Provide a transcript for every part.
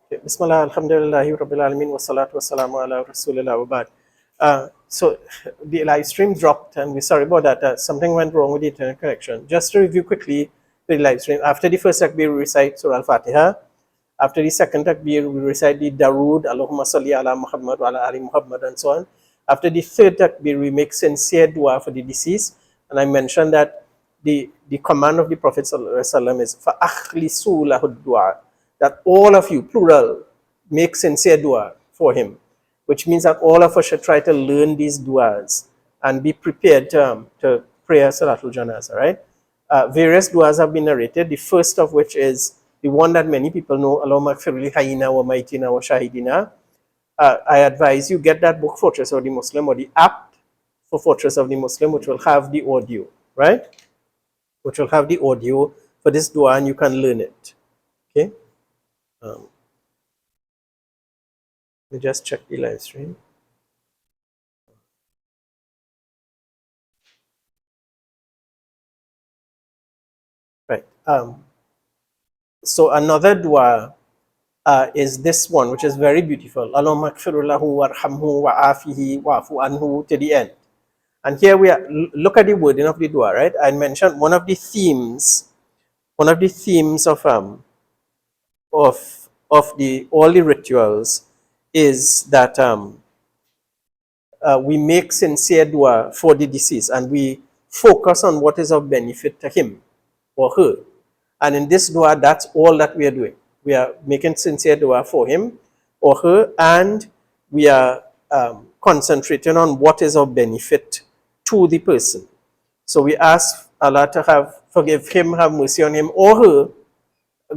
Bismillah, alhamdulillahi rabbil alamin, wassalatu wassalamu ala rasulillah wa ba'd. So the live stream dropped, and we're sorry about that. Something went wrong with the internet connection. Just to review quickly the live stream. After the first takbir, we recite Surah Al-Fatiha. After the second takbir, we recite the Darood, Allahumma salli ala Muhammad wa ala ali Muhammad, and so on. After the third takbir, we make sincere dua for the deceased. And I mentioned that the command of the Prophet sallallahu alaihi wasallam is فَأَخْلِصُوا لَهُ الدُّعَى, that all of you, plural, make sincere dua for him, which means that all of us should try to learn these duas and be prepared to pray Salatul Janazah, right? Various duas have been narrated, the first of which is the one that many people know, Allahumma gfirli hayyina wa maitina wa shahidina. I advise you get that book, Fortress of the Muslim, or the app for Fortress of the Muslim, which will have the audio, right? Which will have the audio for this dua, and you can learn it, okay? Let me just check the live stream. Right. So another dua is this one, which is very beautiful. Allahumma gfir lahu warhamhu wa'afihi wa'fu anhu, to the end. And here we are. Look at the wording of the dua, right? I mentioned one of the themes of all the rituals is that we make sincere dua for the deceased, and we focus on what is of benefit to him or her. And in this dua, that's all that we are doing. We are making sincere dua for him or her, and we are concentrating on what is of benefit to the person. So we ask Allah to forgive him, have mercy on him or her,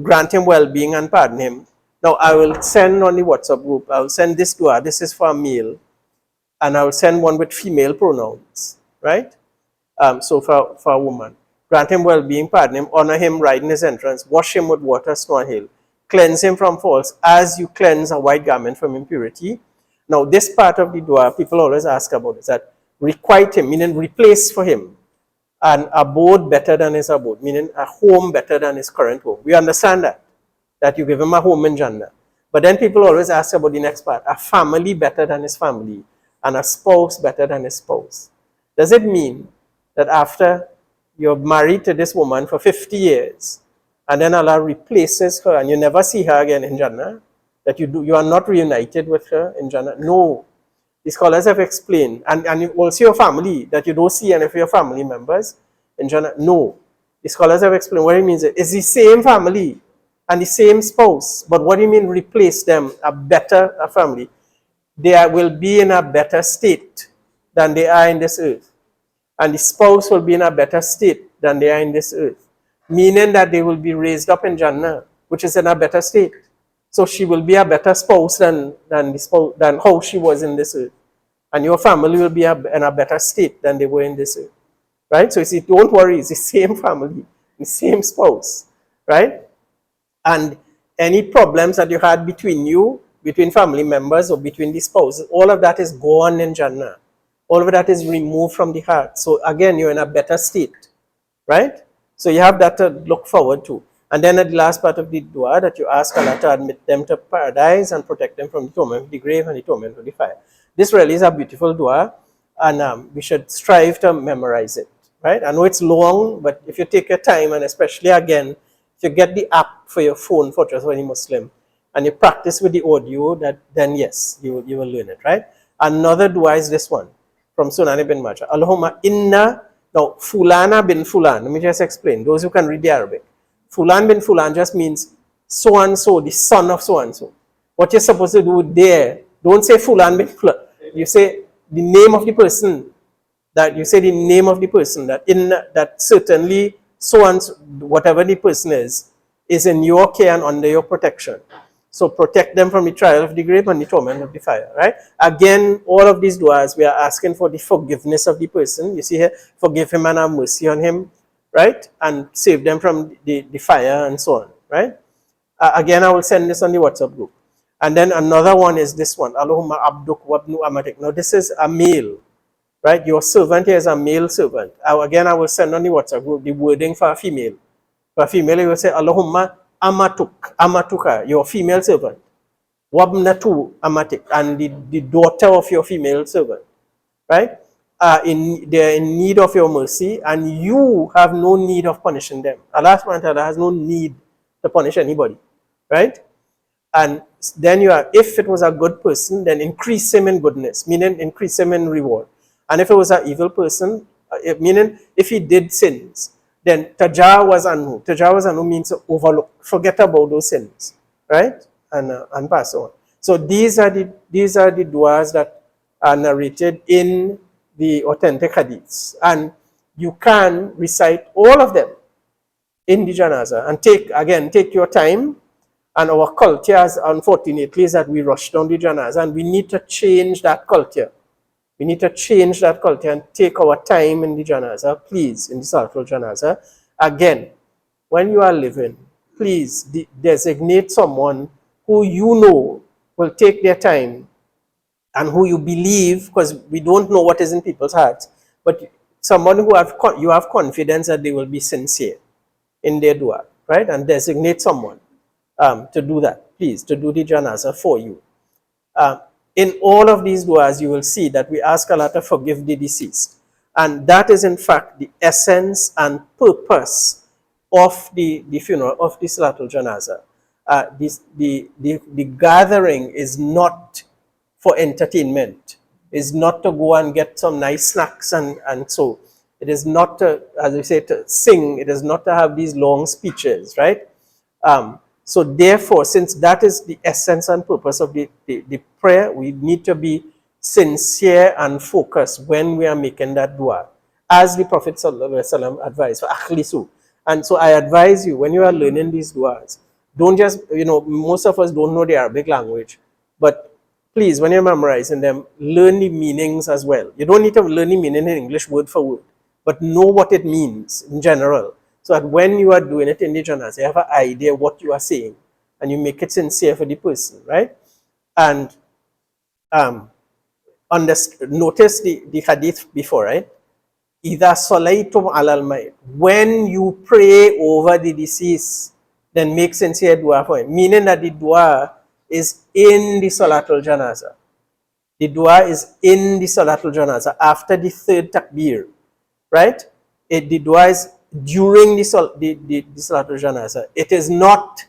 grant him well-being and pardon him. Now I will send on the WhatsApp group, I will send this dua, this is for a male, and I will send one with female pronouns, right? So for a woman, grant him well-being, pardon him, honor him, ride in his entrance, wash him with water, snow and hail, cleanse him from faults as you cleanse a white garment from impurity. Now this part of the dua, people always ask about, is that requite him, meaning replace for him an abode better than his abode, meaning a home better than his current home. We understand that you give him a home in Jannah. But then people always ask about the next part, a family better than his family, and a spouse better than his spouse. Does it mean that after you're married to this woman for 50 years, and then Allah replaces her and you never see her again in Jannah, that you are not reunited with her in Jannah? No. The scholars have explained, and also your family, that you don't see any of your family members in Jannah. No. The scholars have explained what it means. It's the same family and the same spouse, but what do you mean replace them? A better family. They will be in a better state than they are in this earth. And the spouse will be in a better state than they are in this earth. Meaning that they will be raised up in Jannah, which is in a better state. So she will be a better spouse than how she was in this earth. And your family will be in a better state than they were in this earth. Right? So you see, don't worry, it's the same family, the same spouse. Right? And any problems that you had between family members or between the spouses, all of that is gone in Jannah. All of that is removed from the heart. So again, you're in a better state. Right? So you have that to look forward to. And then at the last part of the dua, that you ask Allah to admit them to paradise and protect them from the torment of the grave and the torment of the fire. This really is a beautiful dua, and we should strive to memorize it, right? I know it's long, but if you take your time, and especially again, if you get the app for your phone, Fortress of the Muslim, and you practice with the audio, then yes, you will learn it, right? Another dua is this one, from Sunan ibn Majah. Allahumma inna, now, Fulana bin Fulan, let me just explain, those who can read the Arabic. Fulan bin Fulan just means so-and-so, the son of so-and-so. What you're supposed to do there, don't say Fulan bin Fulan. You say the name of the person, that certainly so-and-so, whatever the person is in your care and under your protection. So protect them from the trial of the grave and the torment of the fire, right? Again, all of these duas, we are asking for the forgiveness of the person. You see here, forgive him and have mercy on him, right? And save them from the fire and so on, right? Again, I will send this on the WhatsApp group. And then another one is this one, Allahumma abduk wabnu amatik. Now this is a male, right? Your servant here is a male servant. Again, I will send on the WhatsApp group the wording for a female. For a female, you will say, Allahumma amatuka, your female servant. Wabnatu Amatik, and the daughter of your female servant, right? They're in need of your mercy, and you have no need of punishing them. Allah subhanahu wa ta'ala has no need to punish anybody, right? And then if it was a good person, then increase him in goodness, meaning increase him in reward. And if it was an evil person, meaning if he did sins, then tajawaz anhu. Tajawaz anhu means to overlook, forget about those sins, right? And pass on. So these are the du'as that are narrated in the authentic hadiths, and you can recite all of them in the janazah, and take your time. And our culture, unfortunately, is that we rush down the janazah, and we need to change that culture. We need to change that culture and take our time in the janazah, please, in the Salatul Janazah. Again, when you are living, please designate someone who you know will take their time and who you believe, because we don't know what is in people's hearts, but someone who you have confidence that they will be sincere in their dua, right? And designate someone to do that, please, to do the janazah for you. In all of these duas, you will see that we ask Allah to forgive the deceased. And that is, in fact, the essence and purpose of the funeral, of the Salatul Janazah. The gathering is not for entertainment, is not to go and get some nice snacks and so. It is not to, as we say, to sing. It is not to have these long speeches, right? So therefore, since that is the essence and purpose of the prayer, we need to be sincere and focused when we are making that dua, as the Prophet ﷺ advised, فَأَخْلِصُوا. And so I advise you, when you are learning these duas, don't just, most of us don't know the Arabic language, but please, when you're memorizing them, learn the meanings as well. You don't need to learn the meaning in English word for word, but know what it means in general, so that when you are doing it in the janazah, you have an idea what you are saying, and you make it sincere for the person, right? And notice the hadith before, right? إِذَا صَلَيْتُمْ عَلَى الْمَيِّتِ. When you pray over the deceased, then make sincere dua for him. Meaning that the dua is in the Salatul Janazah. The dua is in the Salatul Janazah after the third takbir, right? The dua is during the Salatul Janazah. It is not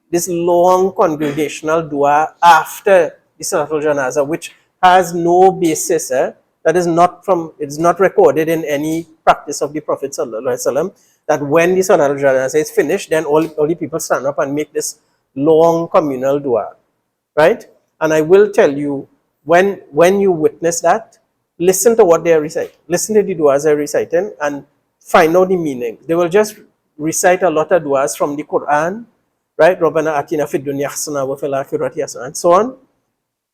this long congregational dua after the Salatul Janazah, which has no basis. That is not it's not recorded in any practice of the Prophet ﷺ, that when the Salatul Janazah is finished, then all the people stand up and make this long communal dua, right? And I will tell you, when you witness that, listen to what they are reciting. Listen to the duas they are reciting and find out the meaning. They will just recite a lot of duas from the Quran, right? Rabbana atina fid dunya hasana wa fil akhirati hasana, and so on.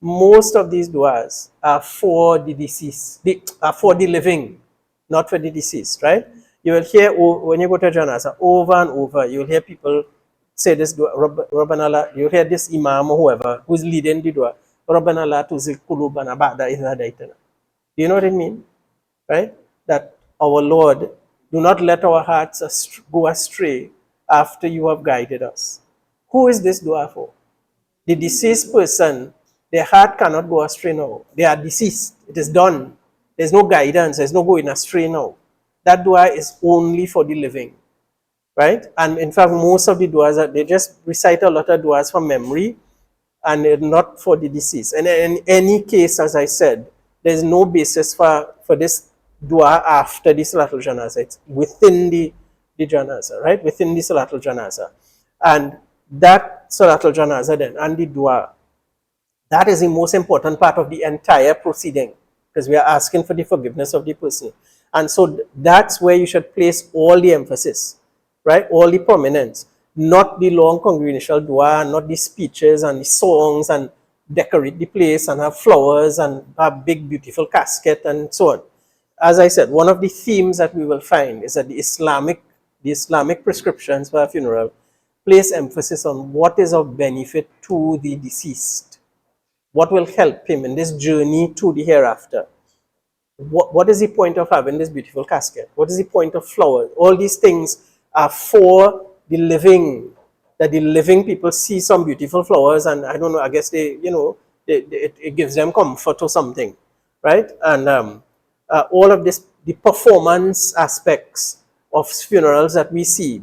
Most of these duas are for the deceased, are for the living, not for the deceased, right? You will hear, when you go to Janaazah, over and over, you will hear people say this dua, Rabbana la, you will hear this imam or whoever who's leading the dua, Rabbana la tuzigh qulubana ba'da idh hadaytana. Do you know what I mean? Right? That our Lord, do not let our hearts go astray after you have guided us. Who is this dua for? The deceased person. Their heart cannot go astray now. They are deceased. It is done. There's no guidance. There's no going astray now. That dua is only for the living, right? And in fact, most of the duas, they just recite a lot of duas from memory, and not for the deceased. And in any case, as I said, there's no basis for this dua after the Salatul Janazah. It's within the Janazah, right? Within the Salatul Janazah. And that Salatul Janazah then, and the dua, that is the most important part of the entire proceeding, because we are asking for the forgiveness of the person. And so that's where you should place all the emphasis, right? All the prominence, not the long congregational dua, not the speeches and the songs and decorate the place and have flowers and have big beautiful casket and so on. As I said, one of the themes that we will find is that the Islamic prescriptions for a funeral place emphasis on what is of benefit to the deceased. What will help him in this journey to the hereafter? What is the point of having this beautiful casket? What is the point of flowers? All these things are for the living, that the living people see some beautiful flowers, and I don't know, I guess they, it gives them comfort or something, right? And all of this, the performance aspects of funerals that we see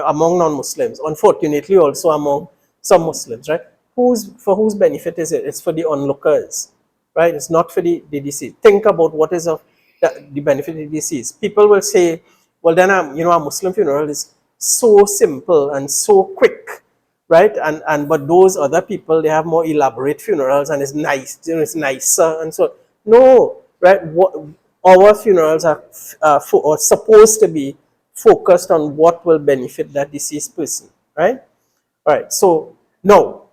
among non-Muslims, unfortunately also among some Muslims, right? For whose benefit is it? It's for the onlookers, right? It's not for the deceased. Think about what is of the benefit of the deceased. People will say, well, then, a Muslim funeral is so simple and so quick, right? And but those other people, they have more elaborate funerals, and it's nice, it's nicer, and so no, right? Our funerals are supposed to be focused on what will benefit that deceased person, right? All right. So now,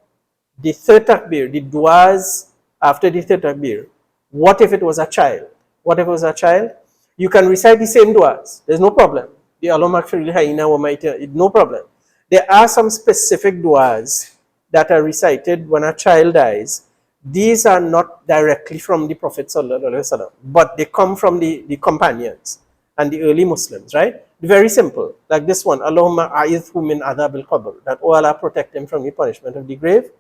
the third takbir, the du'as after the third takbir. What if it was a child? What if it was a child? You can recite the same du'as. There's no problem. The Allahumma kfirli hayina wa maita, no problem. There are some specific du'as that are recited when a child dies. These are not directly from the Prophet sallallahu alaihi wasallam, but they come from the companions and the early Muslims, right? Very simple, like this one, Allahumma a'idhu min adhab al-qabr, that oh Allah, protect him from the punishment of the grave.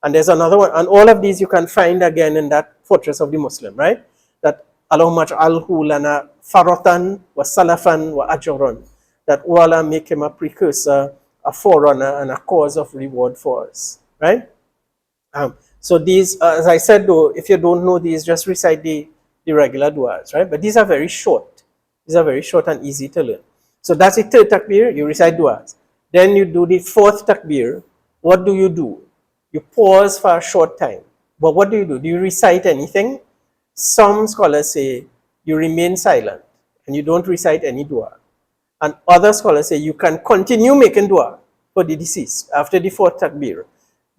And there's another one, and all of these you can find again in that fortress of the Muslim, right? That Allahumma ja'alhu lana faratan wa salafan wa ajran, that oh Allah, make him a precursor, a forerunner, and a cause of reward for us, right? So these, as I said though, if you don't know these, just recite the regular du'as, right? But these are very short. These are very short and easy to learn. So that's the third takbir, you recite du'as. Then you do the fourth takbir. What do? You pause for a short time. But what do? Do you recite anything? Some scholars say you remain silent and you don't recite any dua. And other scholars say you can continue making dua for the deceased after the fourth takbir.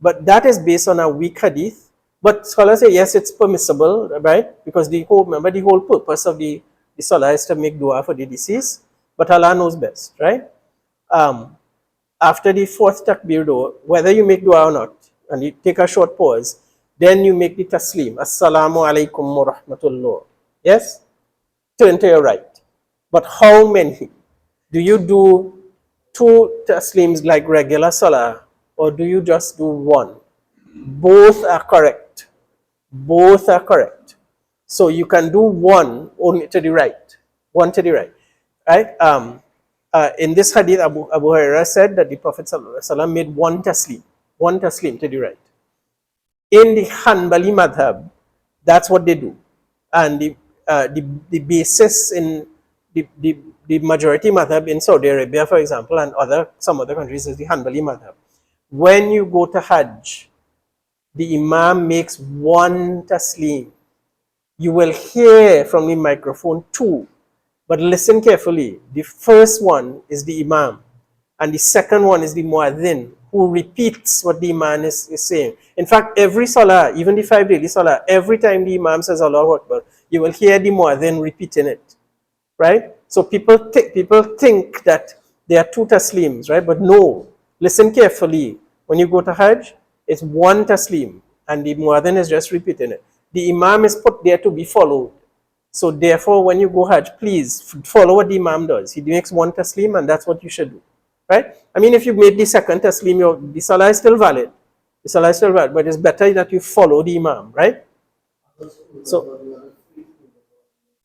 But that is based on a weak hadith. But scholars say yes, it's permissible, right? Because remember, the whole purpose of the salah is to make dua for the deceased. But Allah knows best, right? After the fourth takbir though, whether you make dua or not, and you take a short pause, then you make the taslim. Assalamu alaikum wa rahmatullah. Yes? Turn to your right. But how many? Do you do 2 taslims like regular salah, or do you just do 1? Both are correct. Both are correct. So you can do 1 only to the right. 1 to the right. Right? In this hadith, Abu Hurairah said that the Prophet ﷺ made 1 taslim to the right. In the Hanbali madhab, that's what they do. And the basis in the majority madhab in Saudi Arabia, for example, and some other countries is the Hanbali madhab. When you go to Hajj, the Imam makes 1 taslim. You will hear from the microphone 2. But listen carefully. The first one is the Imam, and the second one is the Muadhin, who repeats what the Imam is saying. In fact, every salah, even the 5 daily salah, every time the Imam says Allahu Akbar, you will hear the Muadhin repeating it, right? So people think that there are 2 taslims, right? But no, listen carefully. When you go to Hajj, it's 1 taslim, and the Muadhin is just repeating it. The Imam is put there to be followed. So therefore, when you go Hajj, please follow what the Imam does. He makes 1 taslim, and that's what you should do, right? I mean, if you made the second taslim, the salah is still valid. The salah is still valid, but it's better that you follow the Imam, right? So,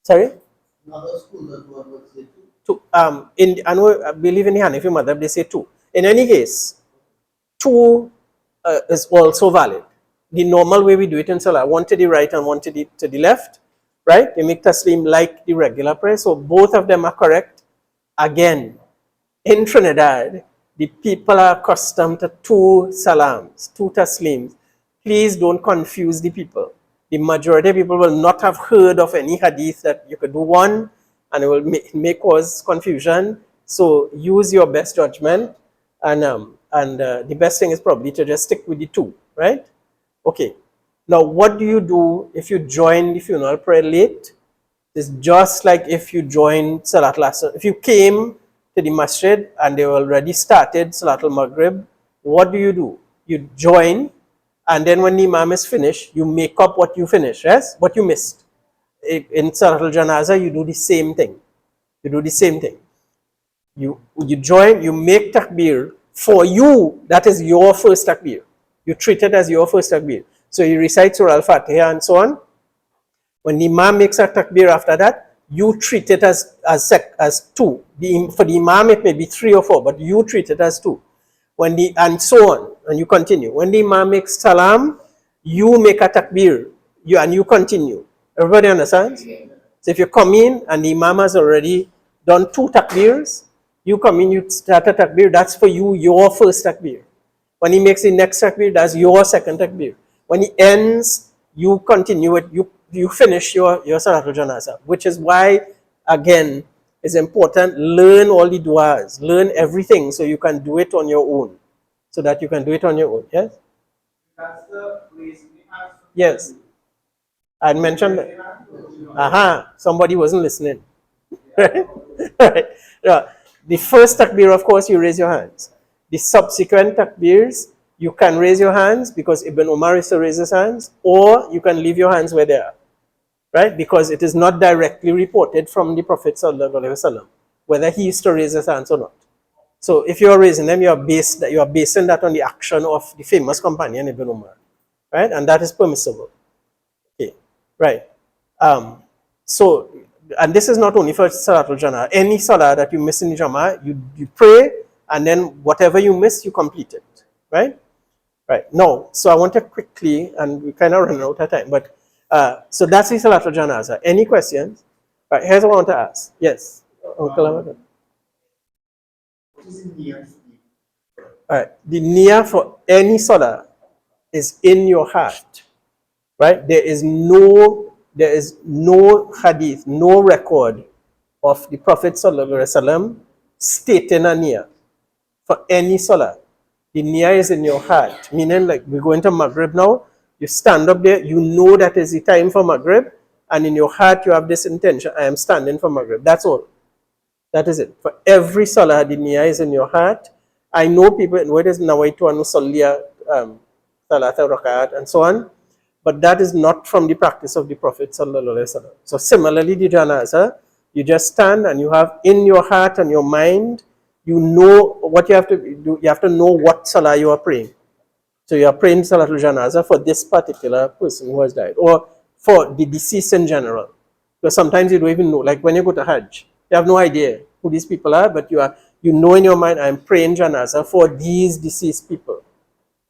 sorry? I believe in the Hanafi madhab, they say 2. In any case, 2 is also valid. The normal way we do it in salah, 1 to the right and 1 to the left, right? You make taslim like the regular prayer. So both of them are correct. Again, in Trinidad, the people are accustomed to 2 salams, 2 taslims. Please don't confuse the people. The majority of people will not have heard of any hadith that you could do 1 and it will may cause confusion. So use your best judgment, and the best thing is probably to just stick with the 2, right? Okay. Now, what do you do if you join the funeral prayer late? It's just like if you joined Salatul Asr. If you came to the masjid and they already started Salatul Maghrib, what do? You join, and then when the Imam is finished, you make up what you finished, yes? What you missed. In Salatul Janaazah, you do the same thing. You do the same thing. You join, you make takbir For you, that is your first takbir. You treat it as your first takbir. So you recite Surah Al-Fatiha and so on. When the Imam makes a takbir after that, you treat it as two. For the Imam, it may be 3 or 4, but you treat it as 2. And so on, and you continue. When the Imam makes salam, you make a takbir, and you continue. Everybody understands? So if you come in and the Imam has already done 2 takbirs, you come in, you start a takbir, that's for you, your first takbir. When he makes the next takbir, that's your second takbir. When he ends, you continue it, you finish your Salatul Janazah, which is why, again, it's important, learn all the du'as, learn everything so you can do it on your own. So that you can do it on your own, yes? That's the reason we have. Yes. I mentioned that. Somebody wasn't listening. Right? Right. Yeah. The first takbir, of course, you raise your hands. The subsequent takbirs, you can raise your hands because Ibn Umar is to raise his hands, or you can leave your hands where they are. Right? Because it is not directly reported from the Prophet ﷺ whether he used to raise his hands or not. So if you are raising them, you are basing that on the action of the famous companion Ibn Umar. Right? And that is permissible. Okay. Right. So, and this is not only for Salatul Janazah. Any salah that you miss in the Jama'ah, you pray, and then whatever you miss, you complete it. Right? Right. Now, so I want to quickly, and we kind of run out of time, but so that's the Salatul Janazah. Any questions? Right, here's what I want to ask. Yes, Uncle Ahmad. What is the niyyah? All right, the niyyah for any salah is in your heart. Right? There is no hadith, no record of the Prophet ﷺ stating a niyyah for any salah. The niyyah is in your heart. Meaning, like, we're going to Maghrib now. You stand up there, you know that is the time for Maghrib, and in your heart you have this intention, I am standing for Maghrib. That's all. That is it. For every salah, the niyyah is in your heart. I know people, what is nawaitu an usalliya salata rak'at and so on, but that is not from the practice of the Prophet sallallahu alaihi wasallam. So similarly, the janazah, you just stand and you have in your heart and your mind, you know what you have to do. You have to know what salah you are praying. So you are praying Salatul Janazah for this particular person who has died, or for the deceased in general. Because sometimes you don't even know. Like when you go to Hajj, you have no idea who these people are, but you know in your mind, I'm praying Janazah for these deceased people.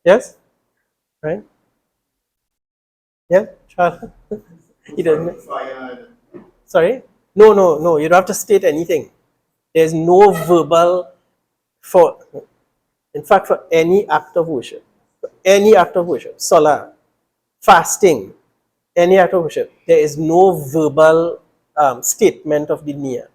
Yes? Right? Yeah? Charles? He doesn't. Sorry? No. You don't have to state anything. There's no verbal in fact, for any act of worship. Any act of worship, salah, fasting, any act of worship, there is no verbal statement of the niyyah.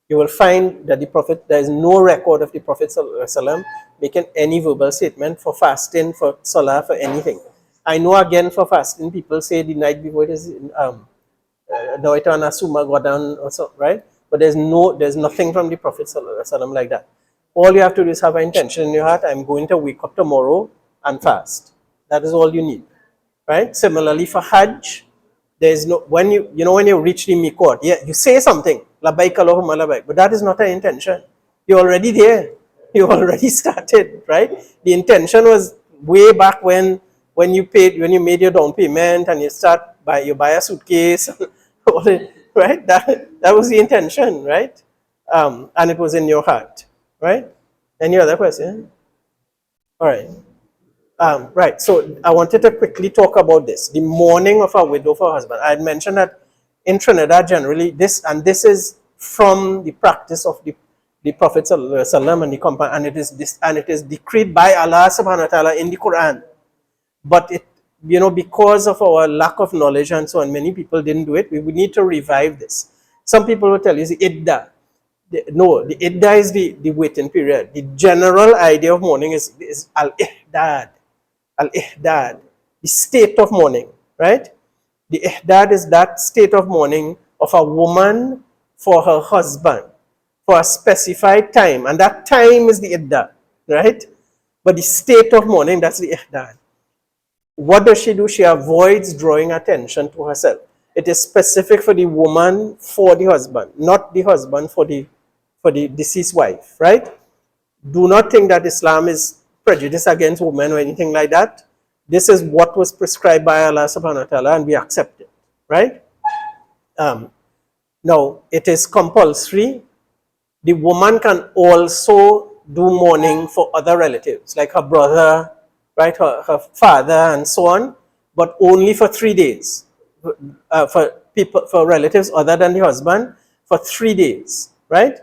You will find that there is no record of the Prophet ﷺ making any verbal statement for fasting, for salah, for anything. I know again for fasting, people say the night before it is Nawaita Nasuma Gwadan or so, right? But there's nothing from the Prophet ﷺ like that. All you have to do is have an intention in your heart, I'm going to wake up tomorrow and fast. That is all you need, right? Similarly for Hajj, there is no, when you reach the Miqat, yeah, you say something, Labbaik Allahumma labbaik, but that is not an intention. You're already there. You already started, right? The intention was way back when you made your down payment and you buy a suitcase, right? That was the intention, right? And it was in your heart, right? Any other question? All right. Right, so I wanted to quickly talk about this, the mourning of a widow for a husband. I had mentioned that in Trinidad generally, this is from the practice of the Prophet ﷺ and the companion, and it is decreed by Allah subhanahu wa ta'ala in the Quran. But because of our lack of knowledge and so on, many people didn't do it. We would need to revive this. Some people will tell you the iddah. The iddah is the waiting period. The general idea of mourning is al-ihdad. Al-ihdad, the state of mourning, right? The ihdad is that state of mourning of a woman for her husband for a specified time, and that time is the iddah, right? But the state of mourning, that's the ihdad. What does she do? She avoids drawing attention to herself. It is specific for the woman for the husband, not the husband for the deceased wife, right? Do not think that Islam is prejudice against women or anything like that. This is what was prescribed by Allah subhanahu wa ta'ala, and we accept it, right? Now, it is compulsory. The woman can also do mourning for other relatives, like her brother, right, her father, and so on, but only for 3 days. For relatives other than the husband, for 3 days, right?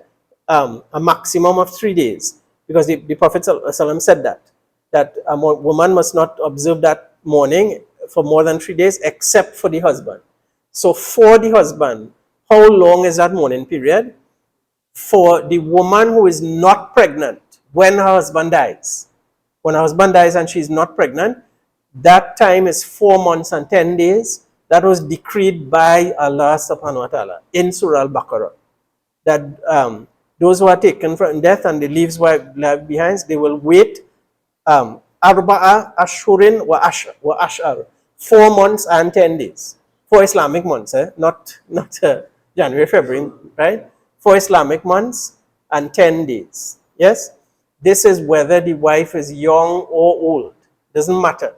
A maximum of 3 days, because the Prophet ﷺ said that a woman must not observe that mourning for more than 3 days, except for the husband. So for the husband, how long is that mourning period? For the woman who is not pregnant when her husband dies, when her husband dies and she's not pregnant, that time is 4 months and 10 days. That was decreed by Allah subhanahu wa ta'ala in Surah Al-Baqarah. That those who are taken from death and the leaves were left behind, they will wait arba'a ashhurin wa ashar, 4 months and 10 days. For Islamic months, not January, February, right? For Islamic months and 10 days. Yes? This is whether the wife is young or old. Doesn't matter.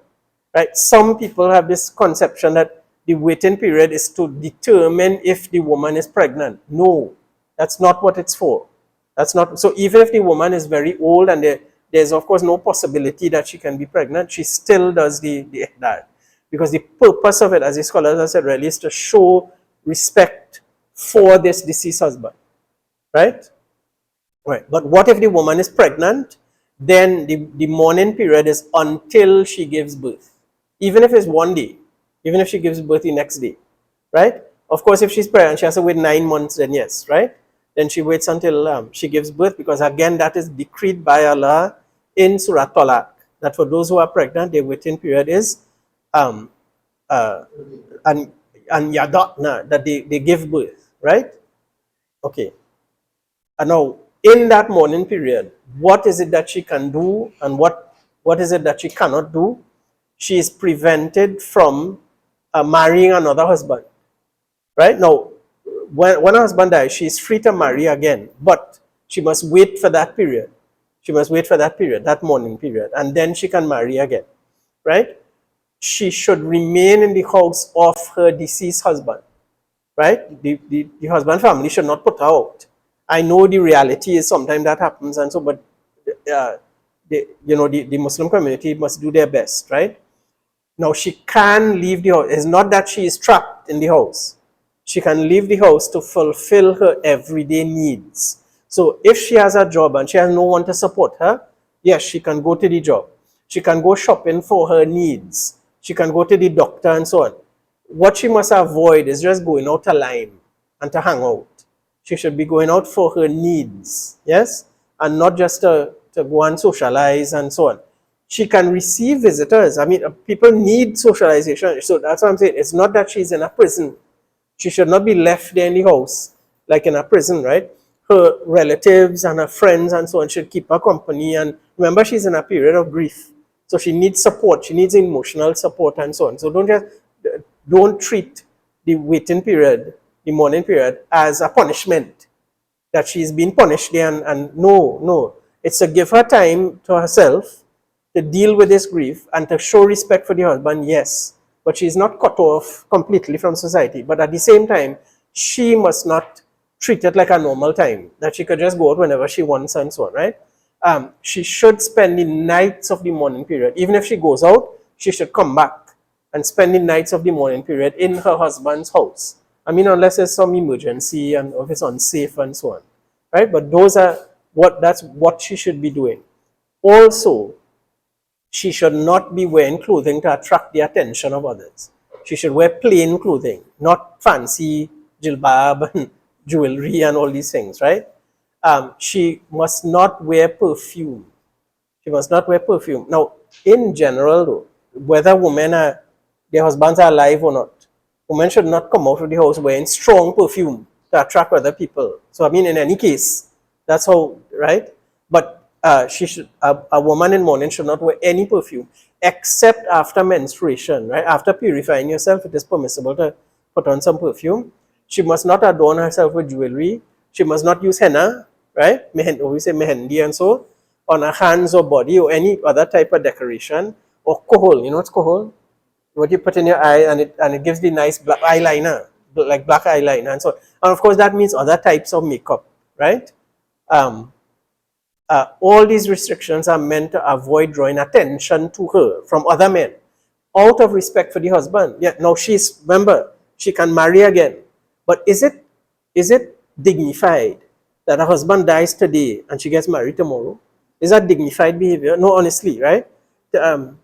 Right? Some people have this conception that the waiting period is to determine if the woman is pregnant. No, that's not what it's for. That's not. So even if the woman is very old and there's of course no possibility that she can be pregnant, she still does the ihdar. Because the purpose of it, as the scholars have said, really is to show respect for this deceased husband. Right? Right. But what if the woman is pregnant? Then the mourning period is until she gives birth. Even if it's 1 day. Even if she gives birth the next day. Right? Of course, if she's pregnant, she has to wait 9 months, then yes, right? Then she waits until she gives birth, because again, that is decreed by Allah in Surah Talaq, that for those who are pregnant, their waiting period is and yadatna, that they give birth, right? Okay. And now, in that mourning period, what is it that she can do and what is it that she cannot do? She is prevented from marrying another husband, right? Now, when her husband dies, she is free to marry again, but she must wait for that period. She must wait for that period, that mourning period, and then she can marry again, right? She should remain in the house of her deceased husband, right? The husband family should not put her out. I know the reality is sometimes that happens, and so, but the Muslim community must do their best, right? Now, she can leave the house. It's not that she is trapped in the house. She can leave the house to fulfill her everyday needs. So if she has a job and she has no one to support her, yes, she can go to the job. She can go shopping for her needs. She can go to the doctor and so on. What she must avoid is just going out to line and to hang out. She should be going out for her needs, yes? And not just to go and socialize and so on. She can receive visitors. I mean, people need socialization. So that's what I'm saying. It's not that she's in a prison. She should not be left there in the house, like in a prison, right? Her relatives and her friends and so on should keep her company. And remember, she's in a period of grief. So she needs support. She needs emotional support and so on. So don't treat the waiting period, the mourning period, as a punishment, that she's been punished there. And no. It's to give her time to herself to deal with this grief and to show respect for the husband, yes. But she's not cut off completely from society. But at the same time, she must not treat it like a normal time, that she could just go out whenever she wants and so on, right? She should spend the nights of the mourning period. Even if she goes out, she should come back and spend the nights of the mourning period in her husband's house. I mean, unless there's some emergency and if it's unsafe and so on, right? But that's what she should be doing. Also, she should not be wearing clothing to attract the attention of others. She should wear plain clothing, not fancy jilbab and jewelry and all these things, right? She must not wear perfume. She must not wear perfume. Now, in general, though, whether their husbands are alive or not, women should not come out of the house wearing strong perfume to attract other people. So, I mean, in any case, that's how, right? But a woman in mourning should not wear any perfume except after menstruation, right? After purifying yourself, it is permissible to put on some perfume. She must not adorn herself with jewelry. She must not use henna, right? We say mehendi and so. on her hands or body or any other type of decoration, or kohol. You know what's kohol? What you put in your eye, and it gives the nice black eyeliner, like black eyeliner, and so on. And of course that means other types of makeup, right? Um, all these restrictions are meant to avoid drawing attention to her from other men, out of respect for the husband. Yeah, now remember, she can marry again, but is it dignified that a husband dies today and she gets married tomorrow? Is that dignified behavior? No, honestly, right? Um,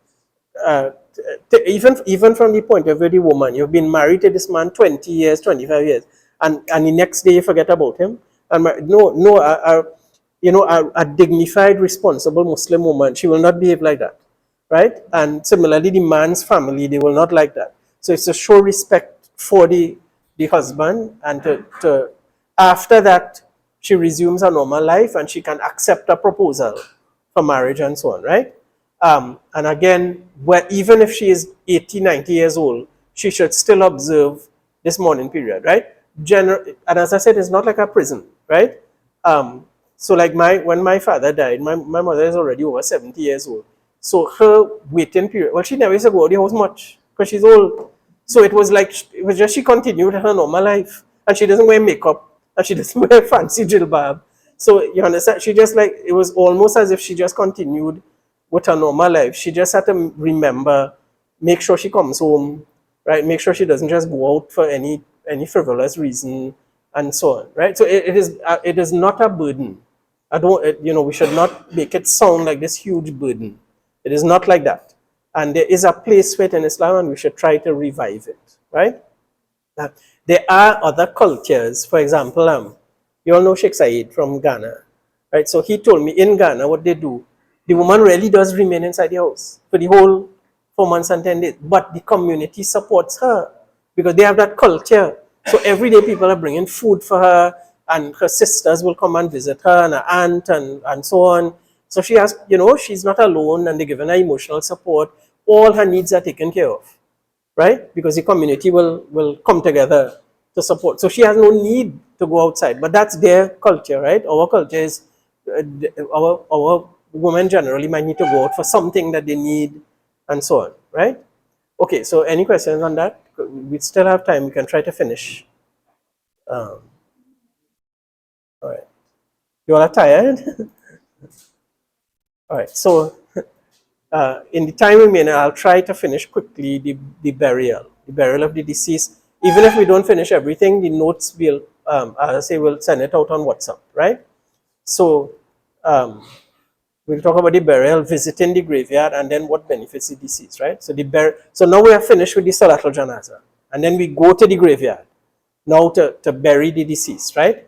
even from the point of view of the woman, you've been married to this man 20 years, 25 years, and the next day you forget about him. And no, a dignified, responsible Muslim woman, she will not behave like that, right? And similarly, the man's family, they will not like that. So it's to show respect for the husband, and to after that, she resumes her normal life and she can accept a proposal for marriage and so on, right? And again, even if she is 80, 90 years old, she should still observe this mourning period, right? And as I said, it's not like a prison, right? So like when my father died, my mother is already over 70 years old. So her waiting period, well, she never used to go out the house much because she's old. So it was just she continued her normal life, and she doesn't wear makeup and she doesn't wear fancy jilbab. So you understand, she just like, it was almost as if she just continued with her normal life. She just had to remember, make sure she comes home, right? Make sure she doesn't just go out for any frivolous reason, and so on, right? So it is not a burden. I don't, we should not make it sound like this huge burden. It is not like that. And there is a place for it in Islam, and we should try to revive it, right? There are other cultures. For example, you all know Sheikh Said from Ghana, right? So he told me in Ghana what they do, the woman really does remain inside the house for the whole 4 months and 10 days, but the community supports her because they have that culture. So every day people are bringing food for her, and her sisters will come and visit her, and her aunt, and so on. So she has, she's not alone, and they're giving her emotional support. All her needs are taken care of, right? Because the community will come together to support. So she has no need to go outside, but that's their culture, right? Our culture is, our women generally might need to go out for something that they need, and so on, right? Okay, so any questions on that? We still have time. We can try to finish. All right. You all are tired? All right. So in the time remaining, I'll try to finish quickly the burial of the deceased. Even if we don't finish everything, the notes will, we'll send it out on WhatsApp, right? So we'll talk about the burial, visiting the graveyard, and then what benefits the deceased, right? So now we are finished with the Salatul Janazah, and then we go to the graveyard now to bury the deceased, right?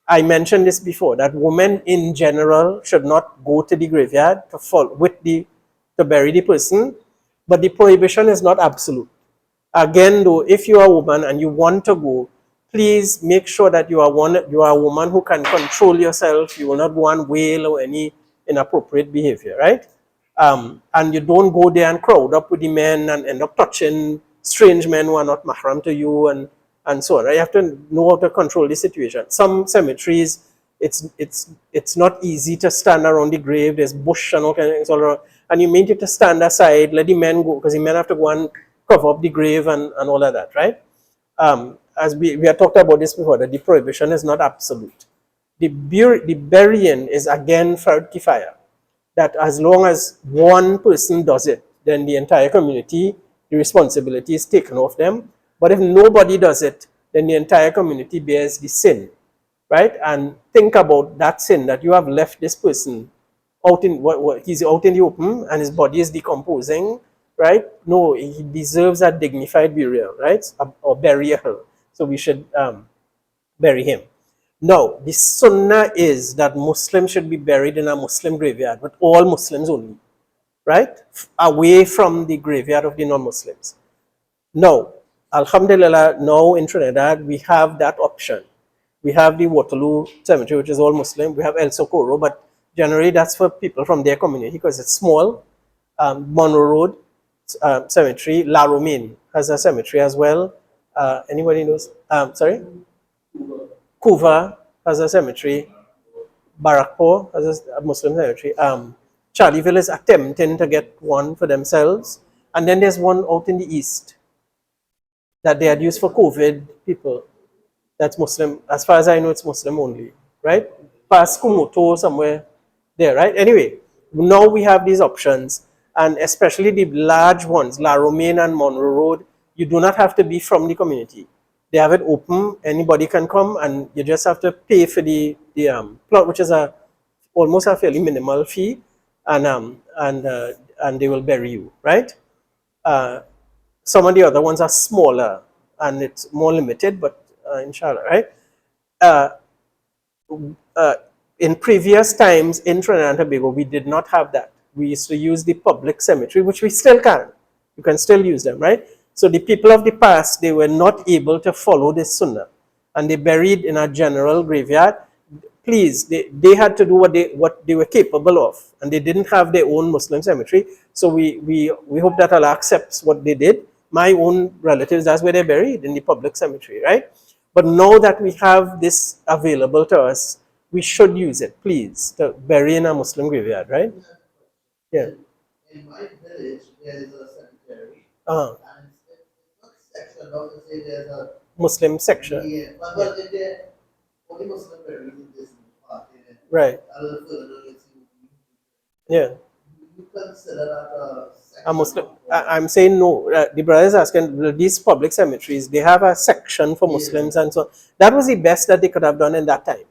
I mentioned this before, that women in general should not go to the graveyard to bury the person, but the prohibition is not absolute. Again, though, if you are a woman and you want to go, please make sure that you are a woman who can control yourself. You will not go and wail or any inappropriate behavior, right? And you don't go there and crowd up with the men and end up touching strange men who are not mahram to you, and so on, right? You have to know how to control the situation. Some cemeteries, it's not easy to stand around the grave. There's bush and all kinds of things all around, and you may need to stand aside, let the men go, because the men have to go and cover up the grave and all of that, right? As we have talked about this before, that the prohibition is not absolute. The burying is again fard kifaya, that as long as one person does it, then the entire community, the responsibility is taken off them. But if nobody does it, then the entire community bears the sin, right? And think about that sin, that you have left this person out in he's out in the open and his body is decomposing, right? No, he deserves a dignified burial, right? Or burial. So we should bury him. Now, the sunnah is that Muslims should be buried in a Muslim graveyard, but all Muslims only, right? Away from the graveyard of the non-Muslims. Now, alhamdulillah, now in Trinidad, we have that option. We have the Waterloo Cemetery, which is all Muslim. We have El Socorro, but generally that's for people from their community because it's small. Monroe Road Cemetery, La Romaine has a cemetery as well. Anybody knows? Sorry? Couva has a cemetery. Barakpur as a Muslim cemetery. Charlieville is attempting to get one for themselves. And then there's one out in the east that they had used for COVID people. That's Muslim. As far as I know, it's Muslim only, right? Past Kumoto somewhere there, right? Anyway, now we have these options, and especially the large ones, La Romaine and Monroe Road, you do not have to be from the community. They have it open, anybody can come, and you just have to pay for the plot, which is almost a fairly minimal fee, and they will bury you, right? Uh, some of the other ones are smaller and it's more limited, but inshallah, right? Uh, uh, in previous times in Trinidad and Tobago, we did not have that. We used to use the public cemetery, which we still can. You can still use them, right? So the people of the past, they were not able to follow this sunnah, and they buried in a general graveyard. Please, they had to do what they were capable of, and they didn't have their own Muslim cemetery. So we hope that Allah accepts what they did. My own relatives, that's where they're buried, in the public cemetery, right? But now that we have this available to us, we should use it, please, to bury in a Muslim graveyard, right? Yeah. In my village, there is a cemetery, Uh-huh. and it's not section, not to say there's a Muslim section. yeah, but in there, only Muslim buried in this part. Right. A little further, let's see. Yeah. You consider that a section? A Muslim. I'm saying no. The brother is asking, these public cemeteries, they have a section for Muslims and so on. That was the best that they could have done in that time.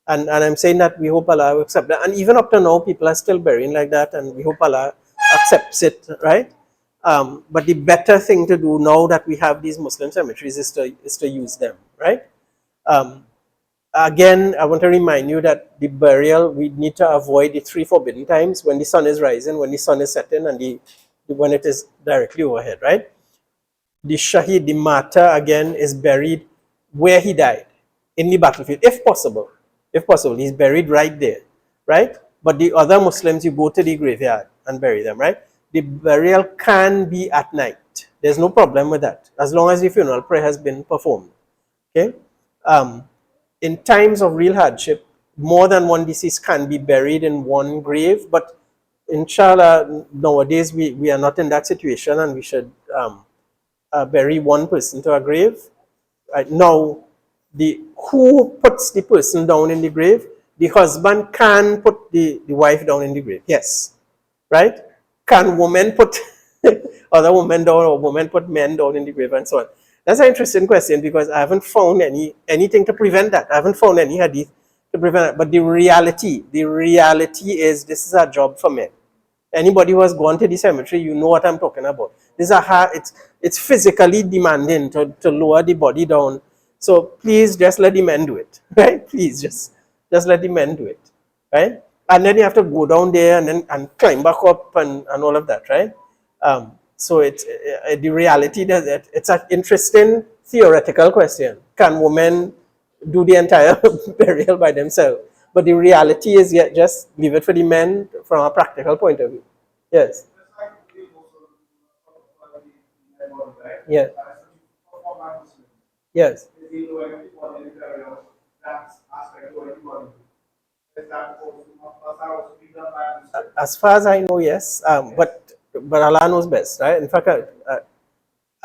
And I'm saying that we hope Allah will accept that. And even up to now, people are still burying like that, and we hope Allah accepts it, right? But the better thing to do now that we have these Muslim cemeteries is to use them, right? Again, I want to remind you that the burial, we need to avoid the 3 forbidden times: when the sun is rising, when the sun is setting, and when it is directly overhead, right? The Shahid, the martyr, again, is buried where he died, in the battlefield, if possible. If possible, he's buried right there, right? But the other Muslims, you go to the graveyard and bury them, right? The burial can be at night. There's no problem with that, as long as the funeral prayer has been performed, okay? In times of real hardship, more than one deceased can be buried in one grave, but inshallah, nowadays we are not in that situation, and we should bury one person to a grave. Right now, who puts the person down in the grave? The husband can put the wife down in the grave. Yes, right? Can women put other women down, or women put men down in the grave, and so on? That's an interesting question, because I haven't found anything to prevent that. I haven't found any hadith to prevent that. But the reality is, this is a job for men. Anybody who has gone to the cemetery, you know what I'm talking about. This is it's physically demanding to lower the body down. So please just let the men do it, right? Please just let the men do it, right? And then you have to go down there and climb back up and all of that, right? So it's the reality that it's an interesting theoretical question. Can women do the entire burial by themselves? But the reality is, yeah, just leave it for the men from a practical point of view. Yes. Yeah. Yes. As far as I know, yes. But Allah knows best, right? In fact,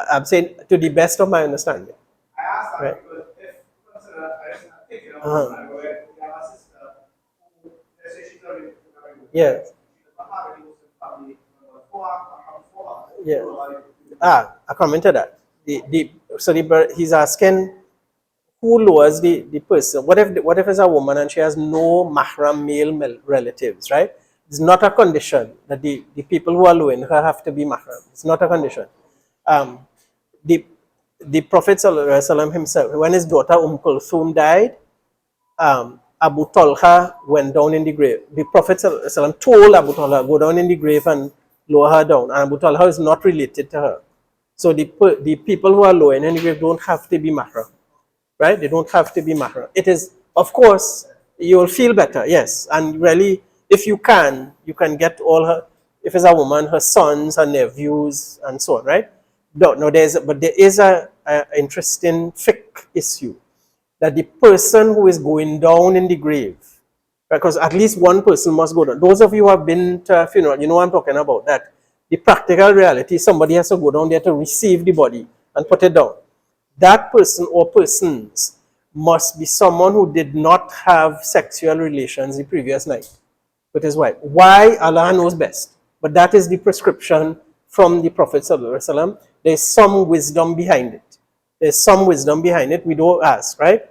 I'm saying to the best of my understanding. I asked that Right. because if consider I just thinking of Uh-huh. time where we have a sister who let's say she's already Yes. she doesn't have any Muslim family members for her. Yeah. So, like, I commented that. He's asking who lowers the person. What if it's a woman and she has no mahram male relatives, right? It's not a condition that the people who are lowering her have to be mahram. It's not a condition. The Prophet Sallallahu Alaihi Wasallam himself, when his daughter Kulthum died, Abu Talha went down in the grave. The Prophet Sallallahu Alaihi Wasallam told Abu Talha, go down in the grave and lower her down. And Abu Talha is not related to her. So the people who are lowering in the grave don't have to be mahram, right? They don't have to be mahram. It is, of course, you will feel better, yes. And really, if you can get all her, if it's a woman, her sons, her nephews, and so on, right? No, there is a interesting fiqh issue, that the person who is going down in the grave, because at least one person must go down. Those of you who have been to a funeral, you know what I'm talking about, that the practical reality, somebody has to go down there to receive the body and put it down. That person or persons must be someone who did not have sexual relations the previous night with his wife. Why? Allah knows best. But that is the prescription from the Prophet ﷺ. There's some wisdom behind it. There's some wisdom behind it. We don't ask, right?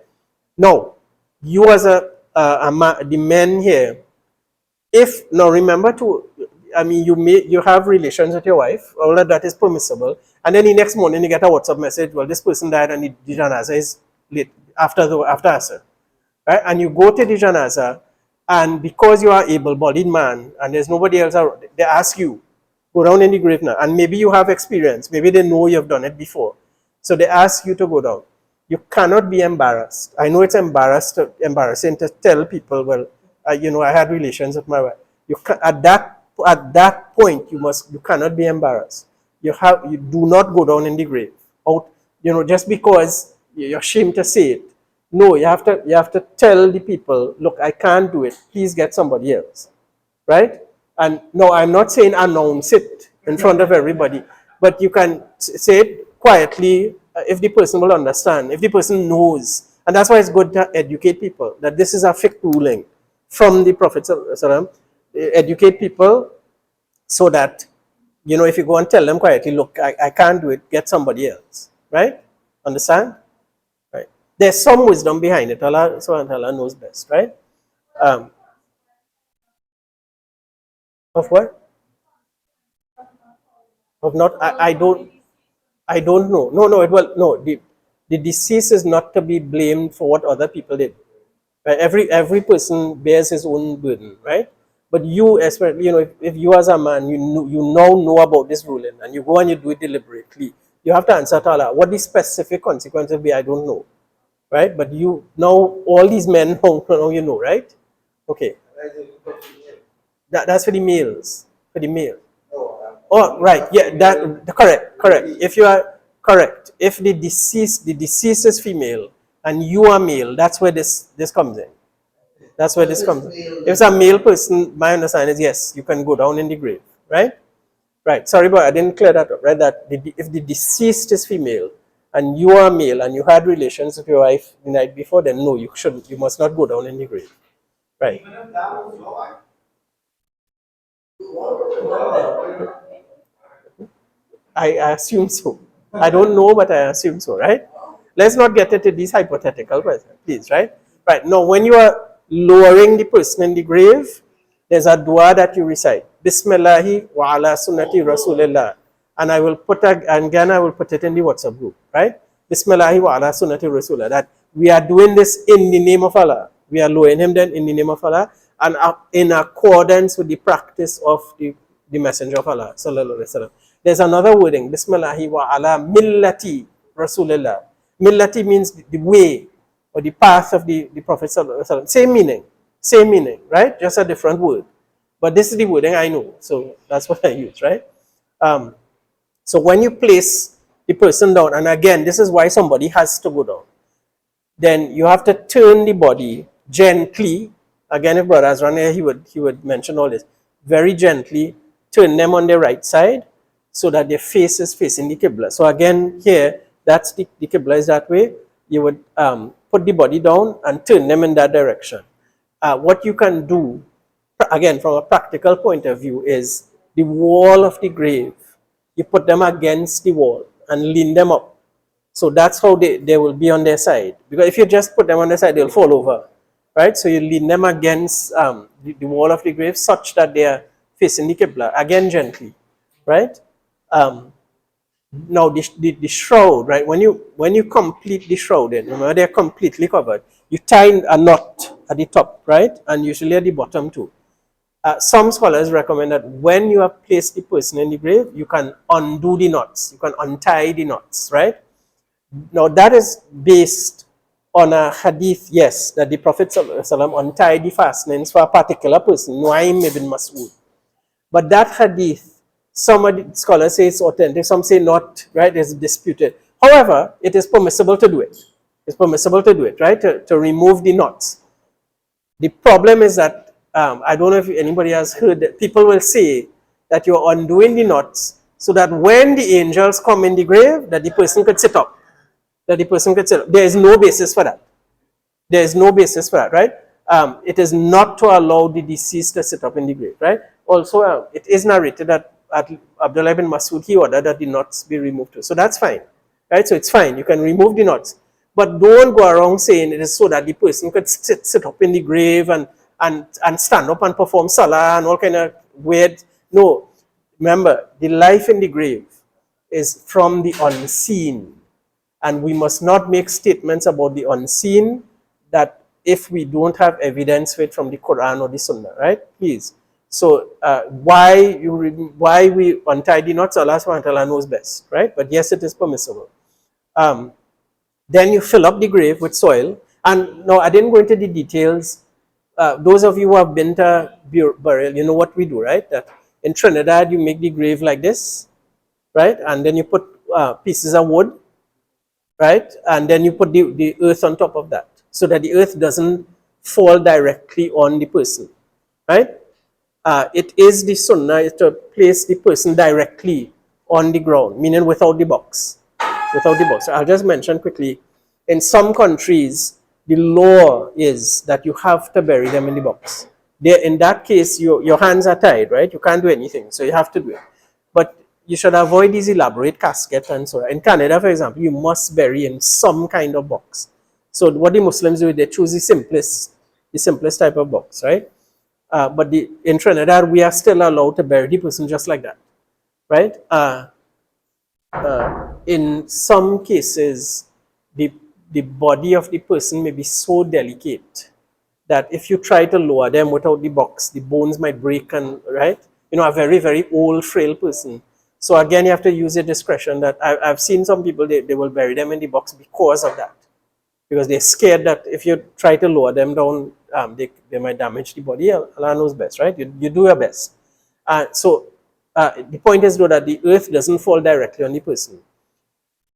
Now, you as the men here, if now remember to, I mean, you have relations with your wife, all of that is permissible, and then the next morning you get a WhatsApp message, well, this person died and the Janaazah is late after Asr, right? And you go to the Janaazah, and because you are able-bodied man and there's nobody else around, they ask you, go down in the grave now, and maybe you have experience, maybe they know you've done it before, so they ask you to go down. You cannot be embarrassed. I know it's embarrassing to tell people, well, you know, I had relations with my wife. At that point, you cannot be embarrassed. You do not go down in the grave. You know, just because you're ashamed to say it. No, you have to tell the people, look, I can't do it. Please get somebody else, right? And no, I'm not saying announce it in front of everybody, but you can say it quietly. If the person will understand, if the person knows, and that's why it's good to educate people that this is a fiqh ruling from the Prophet ﷺ. Educate people so that, you know, if you go and tell them quietly, look, I can't do it, get somebody else, right? Understand? Right? There's some wisdom behind it. Allah subhanahu wa ta'ala knows best, right? Of what? Of not, I don't know. No. The deceased is not to be blamed for what other people did. Right? Every person bears his own burden, right? But you, especially, you know, if you as a man, you now know about this ruling, and you go and you do it deliberately, you have to answer to Allah. What the specific consequences be, I don't know, right? But you now, all these men now you know, right? Okay. That's for the males, for the male. Oh, right. Yeah, correct. If you are correct, if the deceased is female and you are male, that's where this comes in. That's where this comes in. If it's a male person, my understanding is yes, you can go down in the grave, right? Right. Sorry, but I didn't clear that up, right? That if the deceased is female and you are male and you had relations with your wife the night before, then no, you shouldn't. You must not go down in the grave, right? Even if that was your wife? I assume so. I don't know, but I assume so, right? Let's not get into these hypothetical questions, please, right? Right. Now, when you are lowering the person in the grave, there's a dua that you recite. Bismillahi wa ala sunnati rasulillah. And I will put it in the WhatsApp group, right? Bismillahi wa ala sunnati rasulillah. That we are doing this in the name of Allah. We are lowering him then in the name of Allah and in accordance with the practice of the Messenger of Allah, sallallahu alaihi wasallam. There's another wording, Bismillahi wa ala millati rasulillah. Millati means the way or the path of the Prophet sallallahu alaihi wasallam. Same meaning, right? Just a different word. But this is the wording I know, so that's what I use, right? So when you place the person down, and again, this is why somebody has to go down, then you have to turn the body gently. Again, if Brother Azran here, he would mention all this. Very gently, turn them on their right side so that their face is facing the Qibla. So again, here, that's the Qibla is that way. You would put the body down and turn them in that direction. What you can do, again, from a practical point of view, is the wall of the grave. You put them against the wall and lean them up. So that's how they will be on their side. Because if you just put them on their side, they'll fall over, right? So you lean them against the wall of the grave such that they are facing the Qibla, again gently, right? Now the shroud, right? When you complete the shroud, remember they're completely covered. You tie a knot at the top, right? And usually at the bottom too. Some scholars recommend that when you have placed the person in the grave, you can undo the knots. You can untie the knots, right? Now that is based on a hadith, yes, that the Prophet ﷺ untied the fastenings for a particular person, Nuaym ibn Mas'ud. But that hadith, some of the scholars say it's authentic, some say not, right? It's disputed. However, it is permissible to do it. It's permissible to do it, right? To remove the knots. The problem is that, I don't know if anybody has heard that people will say that you're undoing the knots so that when the angels come in the grave, that the person could sit up. That the person could sit up. There is no basis for that. There is no basis for that, right? It is not to allow the deceased to sit up in the grave, right? Also, it is narrated that Abdullah ibn Masud, he ordered that the knots be removed too. So that's fine, right? So it's fine. You can remove the knots. But don't go around saying it is so that the person could sit up in the grave and stand up and perform salah and all kind of weird. No. Remember, the life in the grave is from the unseen. And we must not make statements about the unseen that if we don't have evidence for it from the Quran or the Sunnah, right? Please. So why we untie the knots, Allah subhanahu wa ta'ala knows best, right? But yes, it is permissible. Then you fill up the grave with soil. And no, I didn't go into the details. Those of you who have been to burial, you know what we do, right? That in Trinidad, you make the grave like this, right? And then you put pieces of wood, right? And then you put the earth on top of that so that the earth doesn't fall directly on the person, right? It is the sunnah to place the person directly on the ground, meaning without the box. Without the box. So I'll just mention quickly, in some countries, the law is that you have to bury them in the box. In that case, your hands are tied, right? You can't do anything, so you have to do it. But you should avoid these elaborate caskets and so on. In Canada, for example, you must bury in some kind of box. So what the Muslims do, they choose the simplest type of box, right? But in Trinidad, we are still allowed to bury the person just like that, right? In some cases, the body of the person may be so delicate that if you try to lower them without the box, the bones might break and, right? You know, a very, very old, frail person. So again, you have to use your discretion. That I've seen some people, they will bury them in the box because of that. Because they're scared that if you try to lower them down, they might damage the body. Allah knows best, right? You do your best. The point is though that the earth doesn't fall directly on the person.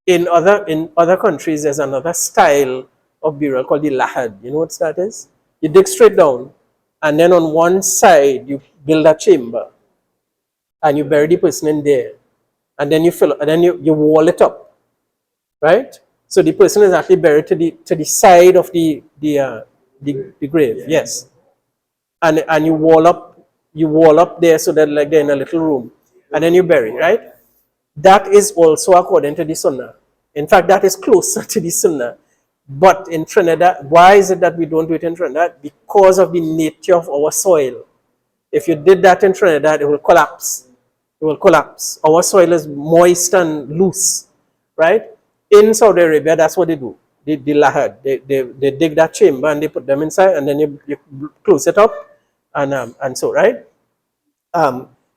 In other countries, there's another style of burial called the lahad. You know what that is? You dig straight down, and then on one side you build a chamber, and you bury the person in there, and then you wall it up, right? So the person is actually buried to the side of the grave, yes, and you wall up there so that like they're in a little room, and then you bury, right? That is also according to the Sunnah. In fact, that is closer to the Sunnah. But in Trinidad, why is it that we don't do it in Trinidad? Because of the nature of our soil. If you did that in Trinidad, it will collapse. It will collapse. Our soil is moist and loose, right? In Saudi Arabia, that's what they do. The lahad. They dig that chamber and they put them inside, and then you close it up, and so, right?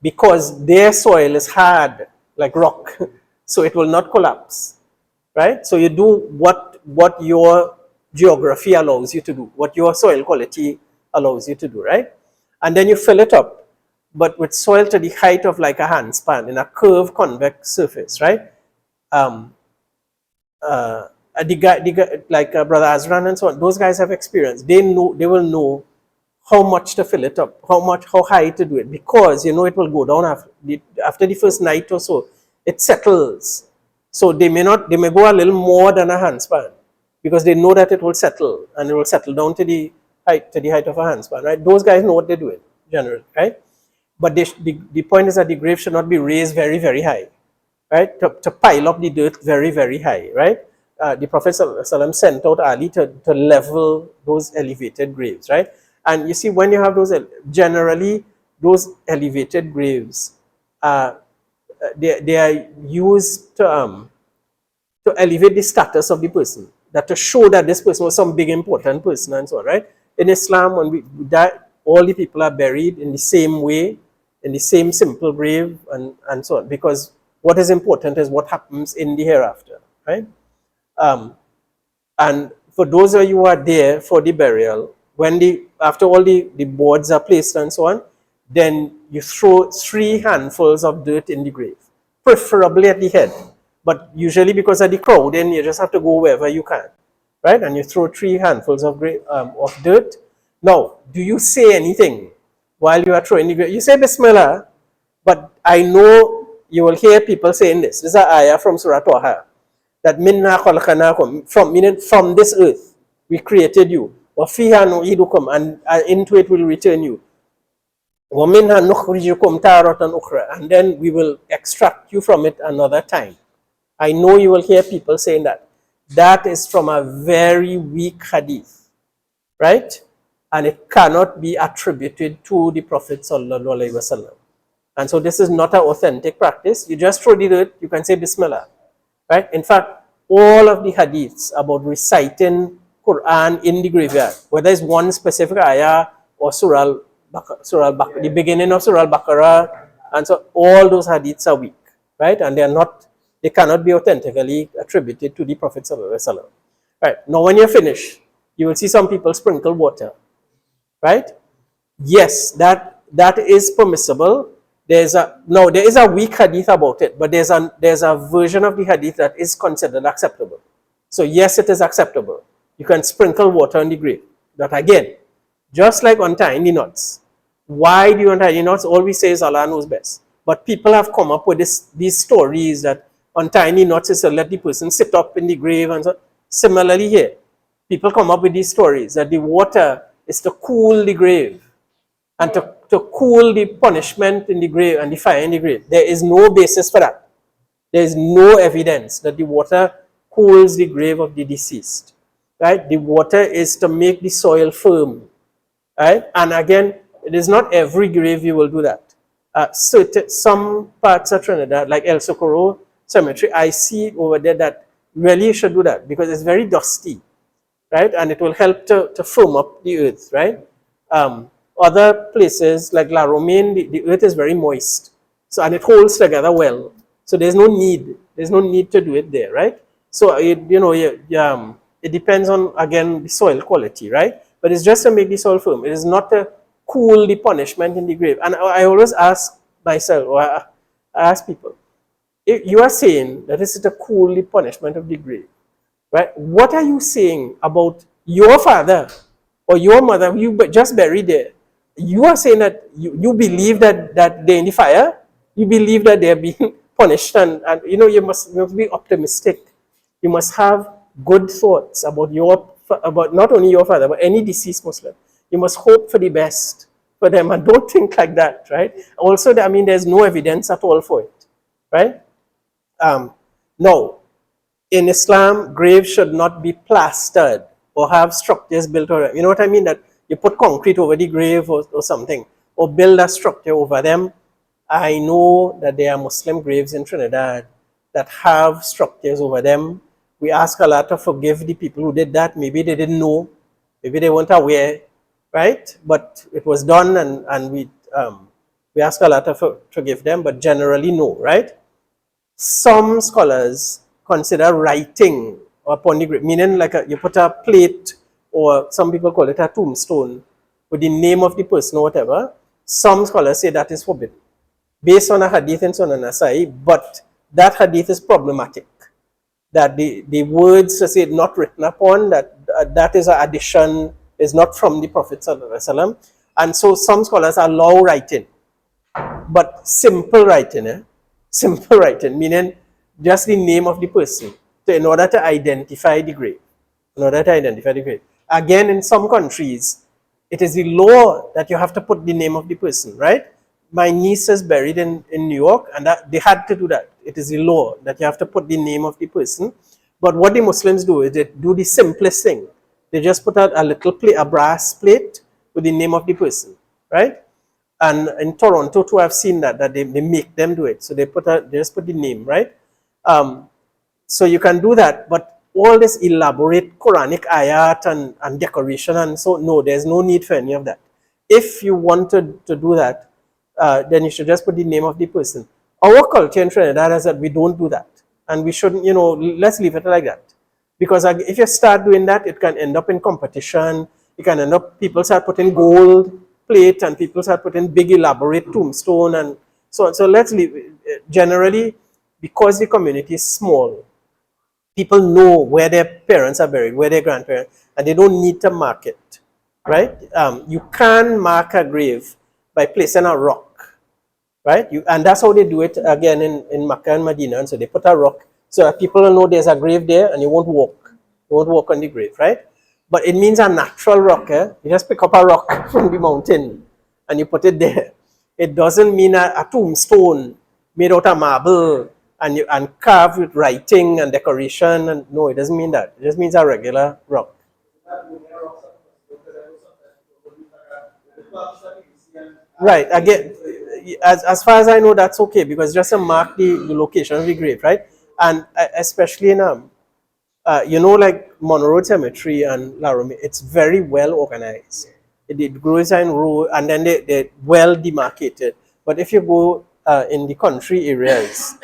Because their soil is hard, like rock, so it will not collapse, right? So you do what your geography allows you to do, what your soil quality allows you to do, right? And then you fill it up, but with soil to the height of like a handspan in a curved convex surface, right? The guy like Brother Azran and so on, those guys have experience. They will know how much to fill it up, how high to do it, because you know it will go down after the first night or so. It settles, so they may go a little more than a handspan, because they know that it will settle and it will settle down to the height of a handspan, right? Those guys know what they're doing generally, right? But the point is that the grave should not be raised very, very high, right? To pile up the dirt very, very high, right? The Prophet ﷺ sent out Ali to level those elevated graves, right? And you see, when you have generally those elevated graves, they are used to elevate the status of the person, that to show that this person was some big important person and so on, right? In Islam, when we die, all the people are buried in the same way, in the same simple grave, and so on, because what is important is what happens in the hereafter, right? And for those of you who are there for the burial, after all the boards are placed and so on, then you throw 3 handfuls of dirt in the grave, preferably at the head. But usually because of the crowd, then you just have to go wherever you can, right? And you throw 3 handfuls of dirt, Now, do you say anything while you are throwing the grave? You say Bismillah, but I know you will hear people saying this. This is an ayah from Surah Taha. That minna khalaqnakum, from this earth we created you. Wa fiha nu'idukum, and into it will return you. Wa minha nukhrijukum taratan ukhra, and then we will extract you from it another time. I know you will hear people saying that. That is from a very weak hadith, right? And it cannot be attributed to the Prophet sallallahu alaihi wasallam. And so this is not an authentic practice. You just throw the dirt, you can say Bismillah, right? In fact, all of the hadiths about reciting Quran in the graveyard, whether it's one specific ayah or the beginning of Surah Al-Baqarah, and so all those hadiths are weak, right? And they cannot be authentically attributed to the Prophet sallallahu alaihi wasallam. Right, now when you're finished, you will see some people sprinkle water, right? Yes, that is permissible. There is a weak hadith about it, but there's a version of the hadith that is considered acceptable. So yes, it is acceptable. You can sprinkle water on the grave. That again, just like untying the knots. Why do you untie the knots? All we say is Allah knows best. But people have come up with these stories that untying the knots is to let the person sit up in the grave, and so similarly here, people come up with these stories that the water is to cool the grave and to cool the punishment in the grave and the fire in the grave. There is no basis for that. There is no evidence that the water cools the grave of the deceased, right? The water is to make the soil firm, right? And again, it is not every grave you will do that. Some parts of Trinidad, like El Socorro Cemetery, I see over there that really you should do that because it's very dusty, right? And it will help to firm up the earth, right? Other places like La Romaine, the earth is very moist, so, and it holds together well. So there's no need to do it there, right? So it depends on, again, the soil quality, right? But it's just to make the soil firm. It is not to cool the punishment in the grave. And I always ask myself, or I ask people, if you are saying that this is to cool the punishment of the grave, right? What are you saying about your father or your mother who you just buried there? You are saying that you believe that they're in the fire. You believe that they're being punished, and you must be optimistic. You must have good thoughts about not only your father but any deceased Muslim. You must hope for the best for them and don't think like that, right? Also, there's no evidence at all for it, right? No, in Islam, graves should not be plastered or have structures built over them. You know what I mean? That you put concrete over the grave or something, or build a structure over them. I know that there are Muslim graves in Trinidad that have structures over them. We ask Allah to forgive the people who did that. Maybe they didn't know, maybe they weren't aware, right? But it was done, and we ask Allah to forgive them, but generally no, right? Some scholars consider writing upon the grave, meaning like you put a plate, or some people call it a tombstone, with the name of the person or whatever. Some scholars say that is forbidden, based on a hadith in Sunan Nasai, but that hadith is problematic. That the words to say not written upon, that is an addition, is not from the Prophet sallallahu alaihi wasallam. And so some scholars allow writing, but simple writing, simple writing, meaning just the name of the person, in order to identify the grave. Again, in some countries, it is the law that you have to put the name of the person, right? My niece is buried in New York, and they had to do that. It is the law that you have to put the name of the person. But what the Muslims do is they do the simplest thing. They just put out a little plate, a brass plate with the name of the person, right? And in Toronto too, I've seen that they make them do it. So they just put the name, right? So you can do that, but all this elaborate Quranic ayat and decoration, and so no, there's no need for any of that. If you wanted to do that, then you should just put the name of the person. Our culture in Trinidad is that we don't do that, and we shouldn't. Let's leave it like that, because if you start doing that, it can end up in competition. It can end up people start putting gold plate, and people start putting big elaborate tombstone, and so let's leave it. Generally, because the community is small, people know where their parents are buried, where their grandparents, and they don't need to mark it. right? You can mark a grave by placing a rock, right? And that's how they do it again in Makkah and Medina. And so they put a rock so that people will know there's a grave there and you won't walk. You won't walk on the grave, right? But it means a natural rock. You just pick up a rock from the mountain and you put it there. It doesn't mean a tombstone made out of marble and carved with writing and decoration. And no, it doesn't mean that. It just means a regular rock. Right. Again, as far as I know, that's okay because just to mark the location of the grave, right? And especially in like Monroe Cemetery and La Rome, it's very well organized. It grows in row and then they're well demarcated. But if you go in the country areas,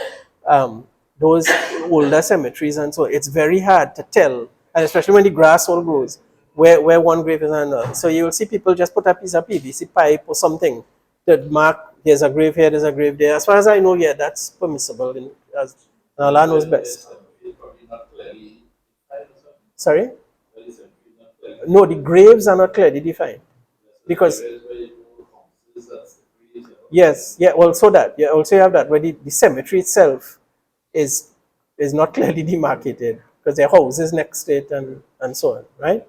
those older cemeteries and so, it's very hard to tell, and especially when the grass all grows, where one grave is another. So you will see people just put a piece of PVC pipe or something that mark there's a grave here, there's a grave there. As far as I know, yeah, that's permissible. As Allah knows best. Sorry? No, the graves are not clearly defined. Because yes, yeah, also that. Yeah, also you have that where the cemetery itself is not clearly demarcated because there are houses next to it and so on, right?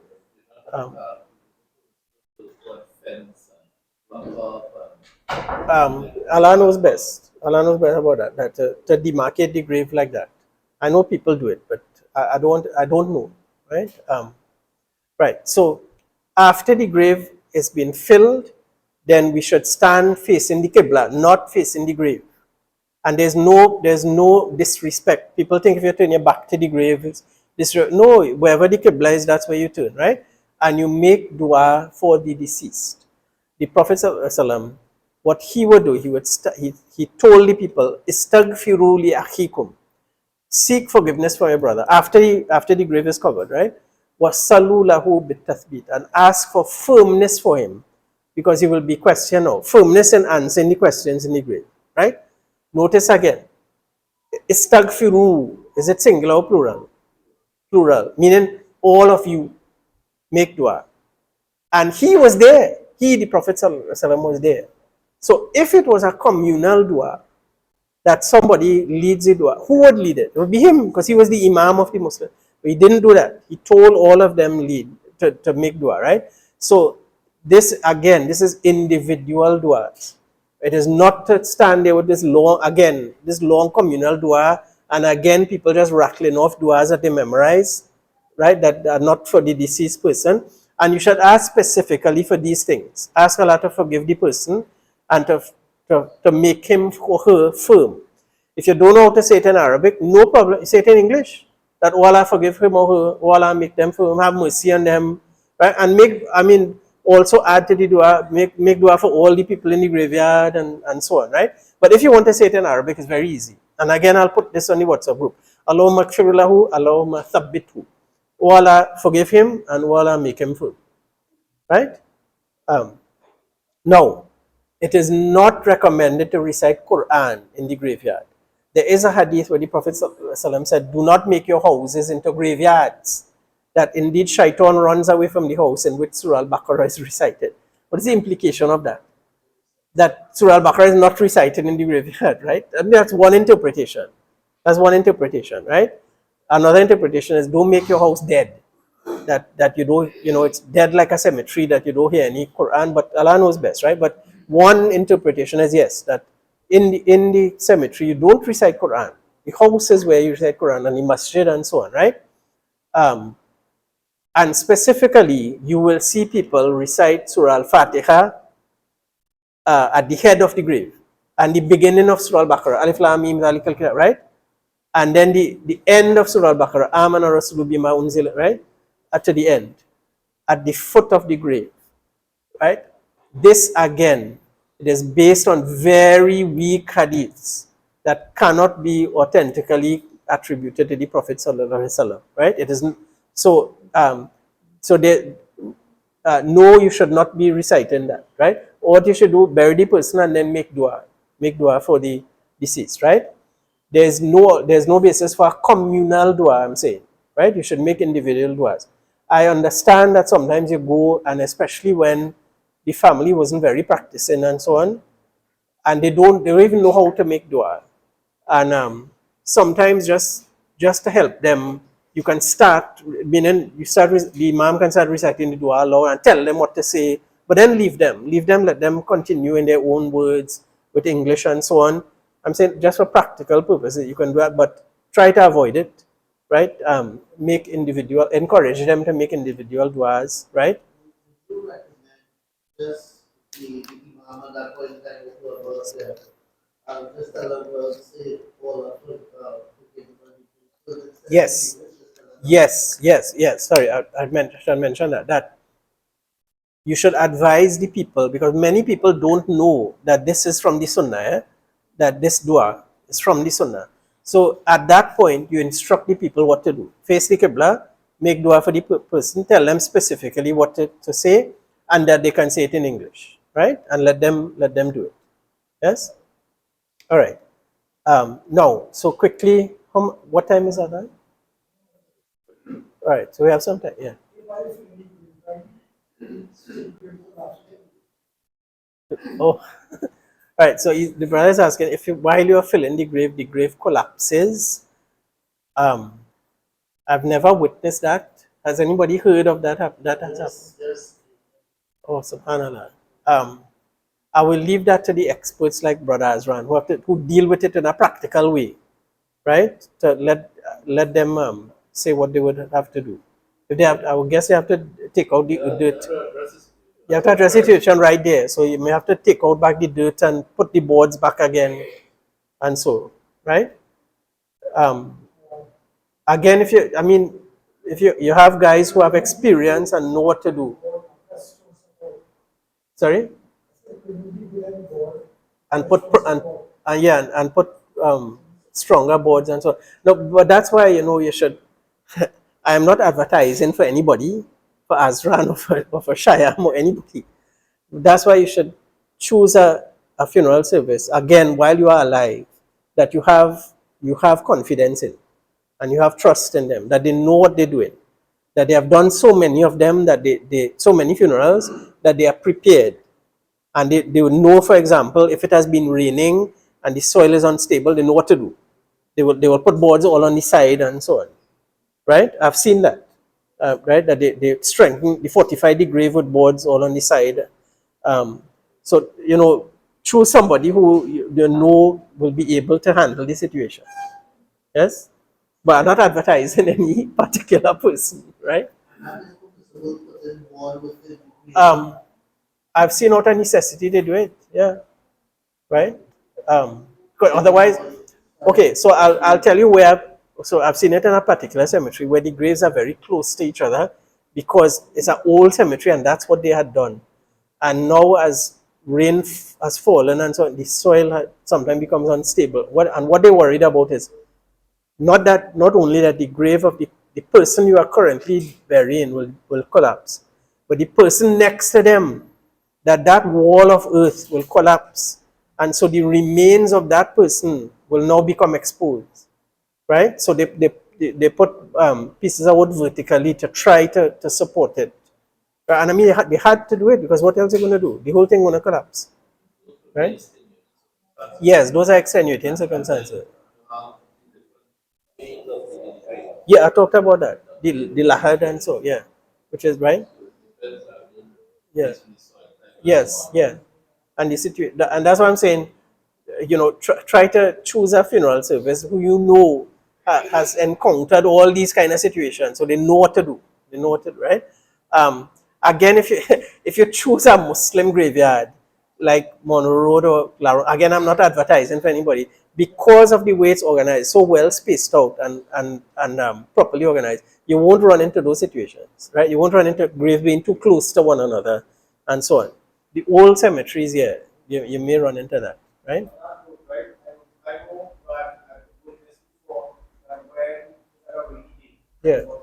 Allah knows best. Allah knows better about that. To demarcate the grave like that. I know people do it, but I don't know, right? Right. So after the grave is been filled, then we should stand facing the Qibla, not facing the grave. And there's no disrespect. People think if you turn your back to the grave, no, wherever the Qibla is, that's where you turn, right? And you make dua for the deceased. The Prophet ﷺ, what he would do, he told the people, Istaghfiru li akhikum. Seek forgiveness for your brother after the grave is covered, right? Wasalu lahu bitathbit, and ask for firmness for him because he will be questioned now. Firmness in answering the questions in the grave, right? Notice again, istaghfiru, is it singular or plural? Plural, meaning all of you make dua. And he was there. He, the Prophet ﷺ, was there. So if it was a communal dua, that somebody leads the dua, who would lead it? It would be him because he was the imam of the Muslim. But he didn't do that. He told all of them to make dua, right? So this is individual duas. It is not to stand there with this long communal dua, and again people just rattling off duas that they memorize, right? That are not for the deceased person. And you should ask specifically for these things. Ask Allah to forgive the person and to make him or her firm. If you don't know how to say it in Arabic, no problem. Say it in English. That Allah forgive him or her, Allah make them firm, have mercy on them, right? And also add to the dua, make dua for all the people in the graveyard and so on, right? But if you want to say it in Arabic, it's very easy. And again, I'll put this on the WhatsApp group. Allahumma kfir lahu, Allahumma thabbithu. Allah forgive him and Allah make him firm, right? Now, it is not recommended to recite Quran in the graveyard. There is a hadith where the Prophet ﷺ said, do not make your houses into graveyards. That indeed shaitan runs away from the house in which Surah Al-Baqarah is recited. What is the implication of that? That Surah Al-Baqarah is not recited in the graveyard, right? I mean, that's one interpretation. That's one interpretation, right? Another interpretation is don't make your house dead. That you don't, it's dead like a cemetery, that you don't hear any Quran, but Allah knows best, right? But one interpretation is yes, that in the cemetery you don't recite Quran. The house is where you recite Quran, and the masjid and so on, right? And specifically, you will see people recite Surah Al-Fatiha at the head of the grave and the beginning of Surah Al-Baqarah, Alif Lam Mim Zalikal Kitab, right? And then the end of Surah Al-Baqarah, Amana Rasulu Bima Unzila, right? To the end, at the foot of the grave, right? This again, it is based on very weak hadiths that cannot be authentically attributed to the Prophet Sallallahu Alaihi Wasallam, right? It isn't so. No, you should not be reciting that, right? Or what you should do, bury the person and then make dua for the deceased, right? There's no basis for a communal dua, I'm saying, right? You should make individual duas. I understand that sometimes you go, and especially when the family wasn't very practicing and so on, and they don't even know how to make dua. And sometimes just to help them, you can start, meaning the imam can start reciting the dua aloud and tell them what to say, but then leave them, let them continue in their own words with English and so on. I'm saying just for practical purposes you can do that, but try to avoid it, right? Encourage them to make individual duas, right? You recommend just the imam at that point in time to about them. Just tell them to say all of it, so instead of Yes, English, just tell them yes. Sorry, I should mention that you should advise the people, because many people don't know that this is from the Sunnah, that this dua is from the Sunnah. So at that point, you instruct the people what to do. Face the Qibla, make dua for the person, tell them specifically what to say, and that they can say it in English, right? And let them do it. Yes? All right. Now, so quickly, what time is that? Right? All right, so we have some time, yeah. Oh, all right. So the brother is asking if while you are filling the grave collapses. Um, I've never witnessed that. Has anybody heard of that? That has happened? yes, Oh, subhanallah. Um, I will leave that to the experts like Brother Azran, who deal with it in a practical way, right? To let them say what they would have to do. If they have, I would guess they have to take out the dirt. You have to address the situation right there. So you may have to take out back the dirt and put the boards back again, and so, right? Um, Again, if you have guys who have experience and know what to do. Sorry. And put and yeah, and put stronger boards and so on. No, but that's why you should. I am not advertising for anybody, for Azran or for Shayam or anybody. That's why you should choose a funeral service again while you are alive, that you have confidence in, and you have trust in them, that they know what they're doing, that they have done so many of them, that they so many funerals, that they are prepared, and they will know, for example, if it has been raining and the soil is unstable, they know what to do. They will put boards all on the side and so on, right? I've seen that, right? That they fortify the grave with boards all on the side. Um, so choose somebody who you know will be able to handle the situation. Yes, but I'm not advertising any particular person, right? and that is possible put in one within the Um, I've seen out a necessity to do it. Yeah, right. 'Cause otherwise, okay. So I'll tell you where. So I've seen it in a particular cemetery where the graves are very close to each other, because it's an old cemetery and that's what they had done. And now, as rain has fallen and so on, the soil sometimes becomes unstable. What they're worried about is not only that the grave of the person you are currently burying will collapse, but the person next to them, that wall of earth will collapse. And so the remains of that person will now become exposed, right? So they put pieces of wood vertically to try to support it. And I mean, they had to do it, because what else are you going to do? The whole thing going to collapse, right? Yes, those are extenuating circumstances. Yeah, I talked about that. The lahad and so, yeah, which is right. Yeah. Yes, yeah. And the situation, and that's what I'm saying. Try to choose a funeral service who has encountered all these kind of situations, so they know what to do. They know what to do, right? Again, if you if you choose a Muslim graveyard like Monroe Road or Claro, again, I'm not advertising for anybody, because of the way it's organized, so well spaced out and properly organized. You won't run into those situations, right? You won't run into graves being too close to one another and so on. The old cemeteries, yeah, you may run into that, right? Right? I know that I've witnessed before that when there are rainy days, Yeah. very wet,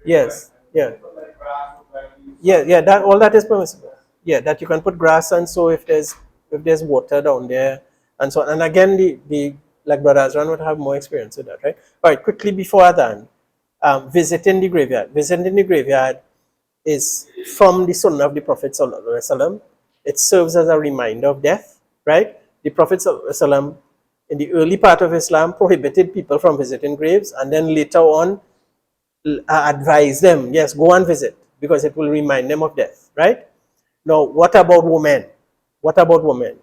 Yes. and Yeah. put like grass or like leaves. Yeah. That all that is permissible. Yeah, that you can put grass, and so if there's water down there and so on. And again, the like Brother Azran would have more experience with that, right? All right. Quickly before Adhan, visiting the graveyard. Visiting the graveyard is from the Sunnah of the Prophet Sallallahu Alaihi Wasallam. It serves as a reminder of death, right? The Prophet Sallallahu Alaihi Wasallam, in the early part of Islam, prohibited people from visiting graves, and then later on advised them, yes, go and visit, because it will remind them of death, right? Now, what about women? What about women?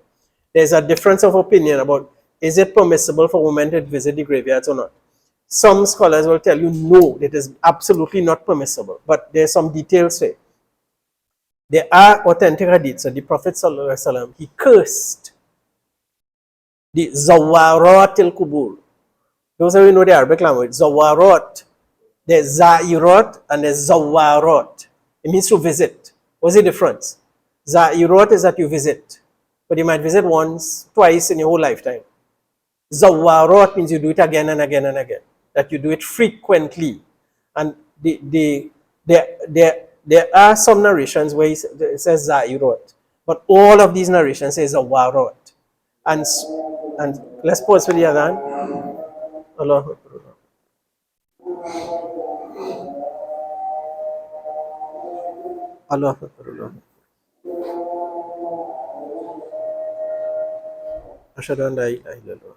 There's a difference of opinion about, is it permissible for women to visit the graveyards or not? Some scholars will tell you, no, it is absolutely not permissible. But there's some details there. There are authentic hadiths. So the Prophet Sallallahu Alaihi Wasallam, he cursed the Zawarat al-Kubur. Those of you know the Arabic language. Zawarat. There's Za'irat and there's Zawarat. It means to visit. What's the difference? Za'irat is that you visit. But you might visit once, twice in your whole lifetime. Zawarat means you do it again and again and again. That you do it frequently. And there are some narrations where it says Za'irat. But all of these narrations say Zawarat. And let's pause for the other one. Allahu Akbar. Allahu Akbar. Allahu Akbar. Ashhadu an la ilaha illallah.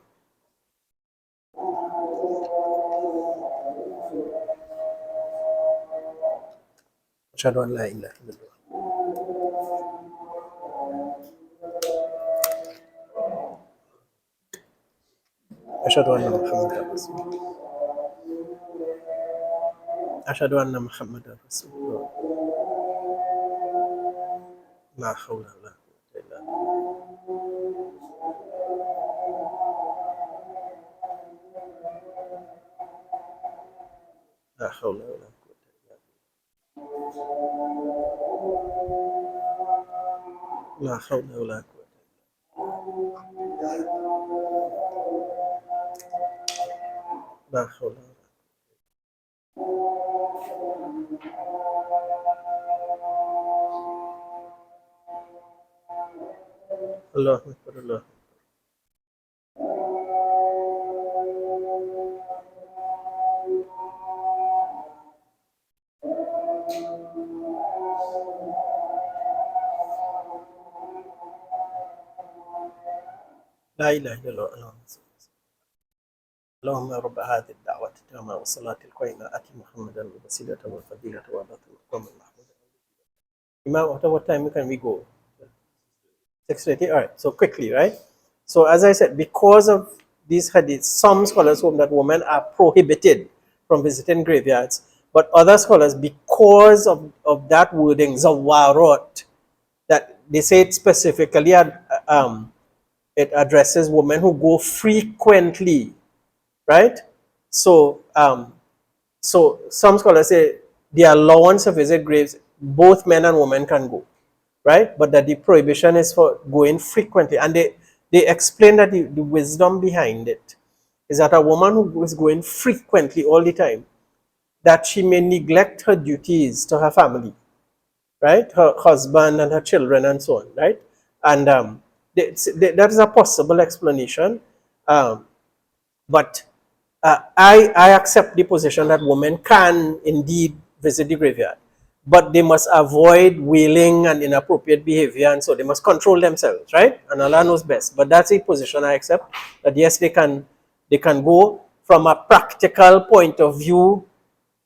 Ashhadu an la ilaha illallah. Ashhadu anna Muhammadan Rasulullah. Ashhadu anna Muhammadan Rasulullah. La hawla wa la quwwata illa billah. La hawla wa la quwwata illa billah. La hawla wa la quwwata. La hawla wa la Allahu Akbar. Allah. La ilaha illallah. اللهم رب هذه الدعوة التامة والصلاة القائمة آت محمدا الوسيلة والفضيلة وبعث المقام المحمود. Imam, after what time can we go? 6:30. All right. So quickly, right? So as I said, because of these hadiths, some scholars hold that women are prohibited from visiting graveyards, but other scholars, because of that wording, zawarot, that they say it specifically, it addresses women who go frequently. Right? So, so some scholars say the allowance to visit graves, both men and women can go, right? But that the prohibition is for going frequently. And they explain that the wisdom behind it is that a woman who is going frequently all the time, that she may neglect her duties to her family, right? Her husband and her children and so on, right? And that is a possible explanation. But I accept the position that women can indeed visit the graveyard, but they must avoid wailing and inappropriate behavior, and so they must control themselves, right? And Allah knows best. But that's a position I accept, that yes, they can go. From a practical point of view,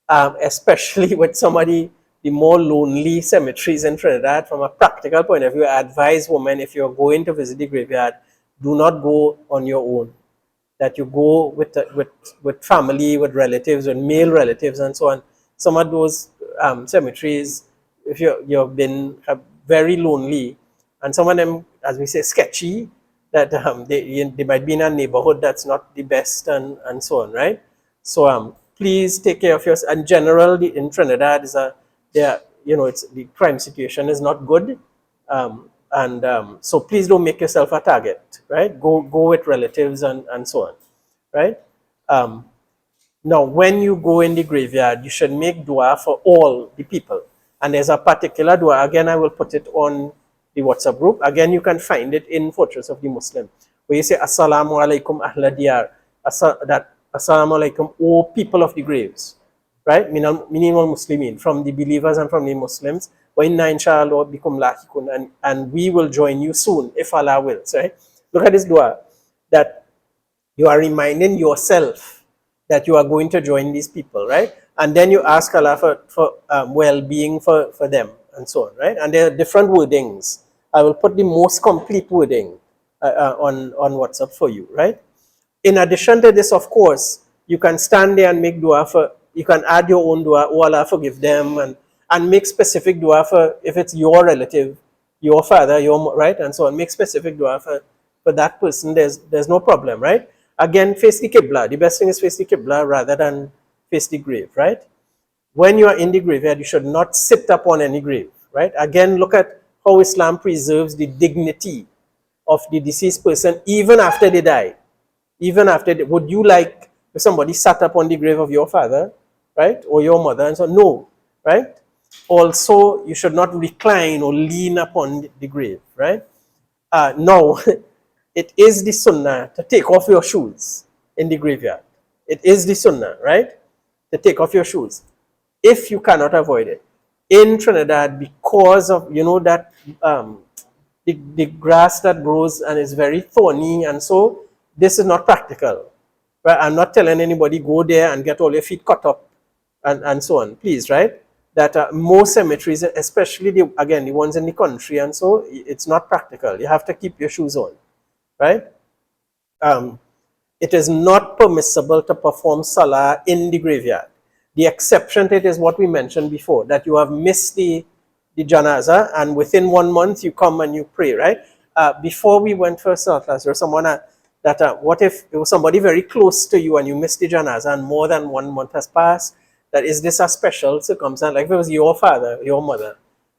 especially with the more lonely cemeteries in Trinidad. From a practical point of view, I advise women, if you're going to visit the graveyard, do not go on your own. That you go with family, with relatives, with male relatives, and so on. Some of those cemeteries, if you've been very lonely, and some of them, as we say, sketchy, that they might be in a neighborhood that's not the best, and so on, right? So please take care of yourself. In general, in Trinidad the crime situation is not good. So please don't make yourself a target, right? Go with relatives and so on, right? Now, when you go in the graveyard, you should make dua for all the people. And there's a particular dua. Again, I will put it on the WhatsApp group. Again, you can find it in Fortress of the Muslim, where you say, Assalamu alaikum ahla diyar. Assalamu alaikum, O people of the graves. right? Minimum Muslimin, from the believers and from the Muslims. Wa inna inshallah bikum lahikun, and we will join you soon if Allah wills, right? Look at this dua, that you are reminding yourself that you are going to join these people, right? And then you ask Allah for well-being for them and so on, right? And there are different wordings. I will put the most complete wording on WhatsApp for you, right? In addition to this, of course, you can stand there and make dua for, you can add your own dua, oh Allah forgive them, and make specific dua for, if it's your relative, your father, your, right, and so on, make specific dua for that person. There's no problem, right? Again, face the Qibla. The best thing is face the Qibla rather than face the grave, right? When you are in the graveyard, you should not sit upon any grave, right? Again, look at how Islam preserves the dignity of the deceased person even after they die. Even after, would you like if somebody sat up on the grave of your father, right, or your mother, and so no, right? Also, you should not recline or lean upon the grave, right? No, it is the sunnah to take off your shoes in the graveyard. It is the sunnah, right, to take off your shoes if you cannot avoid it. In Trinidad, because of, you know, that the grass that grows and is very thorny, and so this is not practical, right? I'm not telling anybody go there and get all your feet cut up and so on, please, right? That most cemeteries, especially the ones in the country, and so it's not practical. You have to keep your shoes on, right? It is not permissible to perform salah in the graveyard. The exception to it is what we mentioned before, that you have missed the janazah, and within 1 month you come and you pray, right? Before we went for Salah class, there was someone what if it was somebody very close to you and you missed the janazah and more than 1 month has passed? That is this a special circumstance? Like if it was your father, your mother,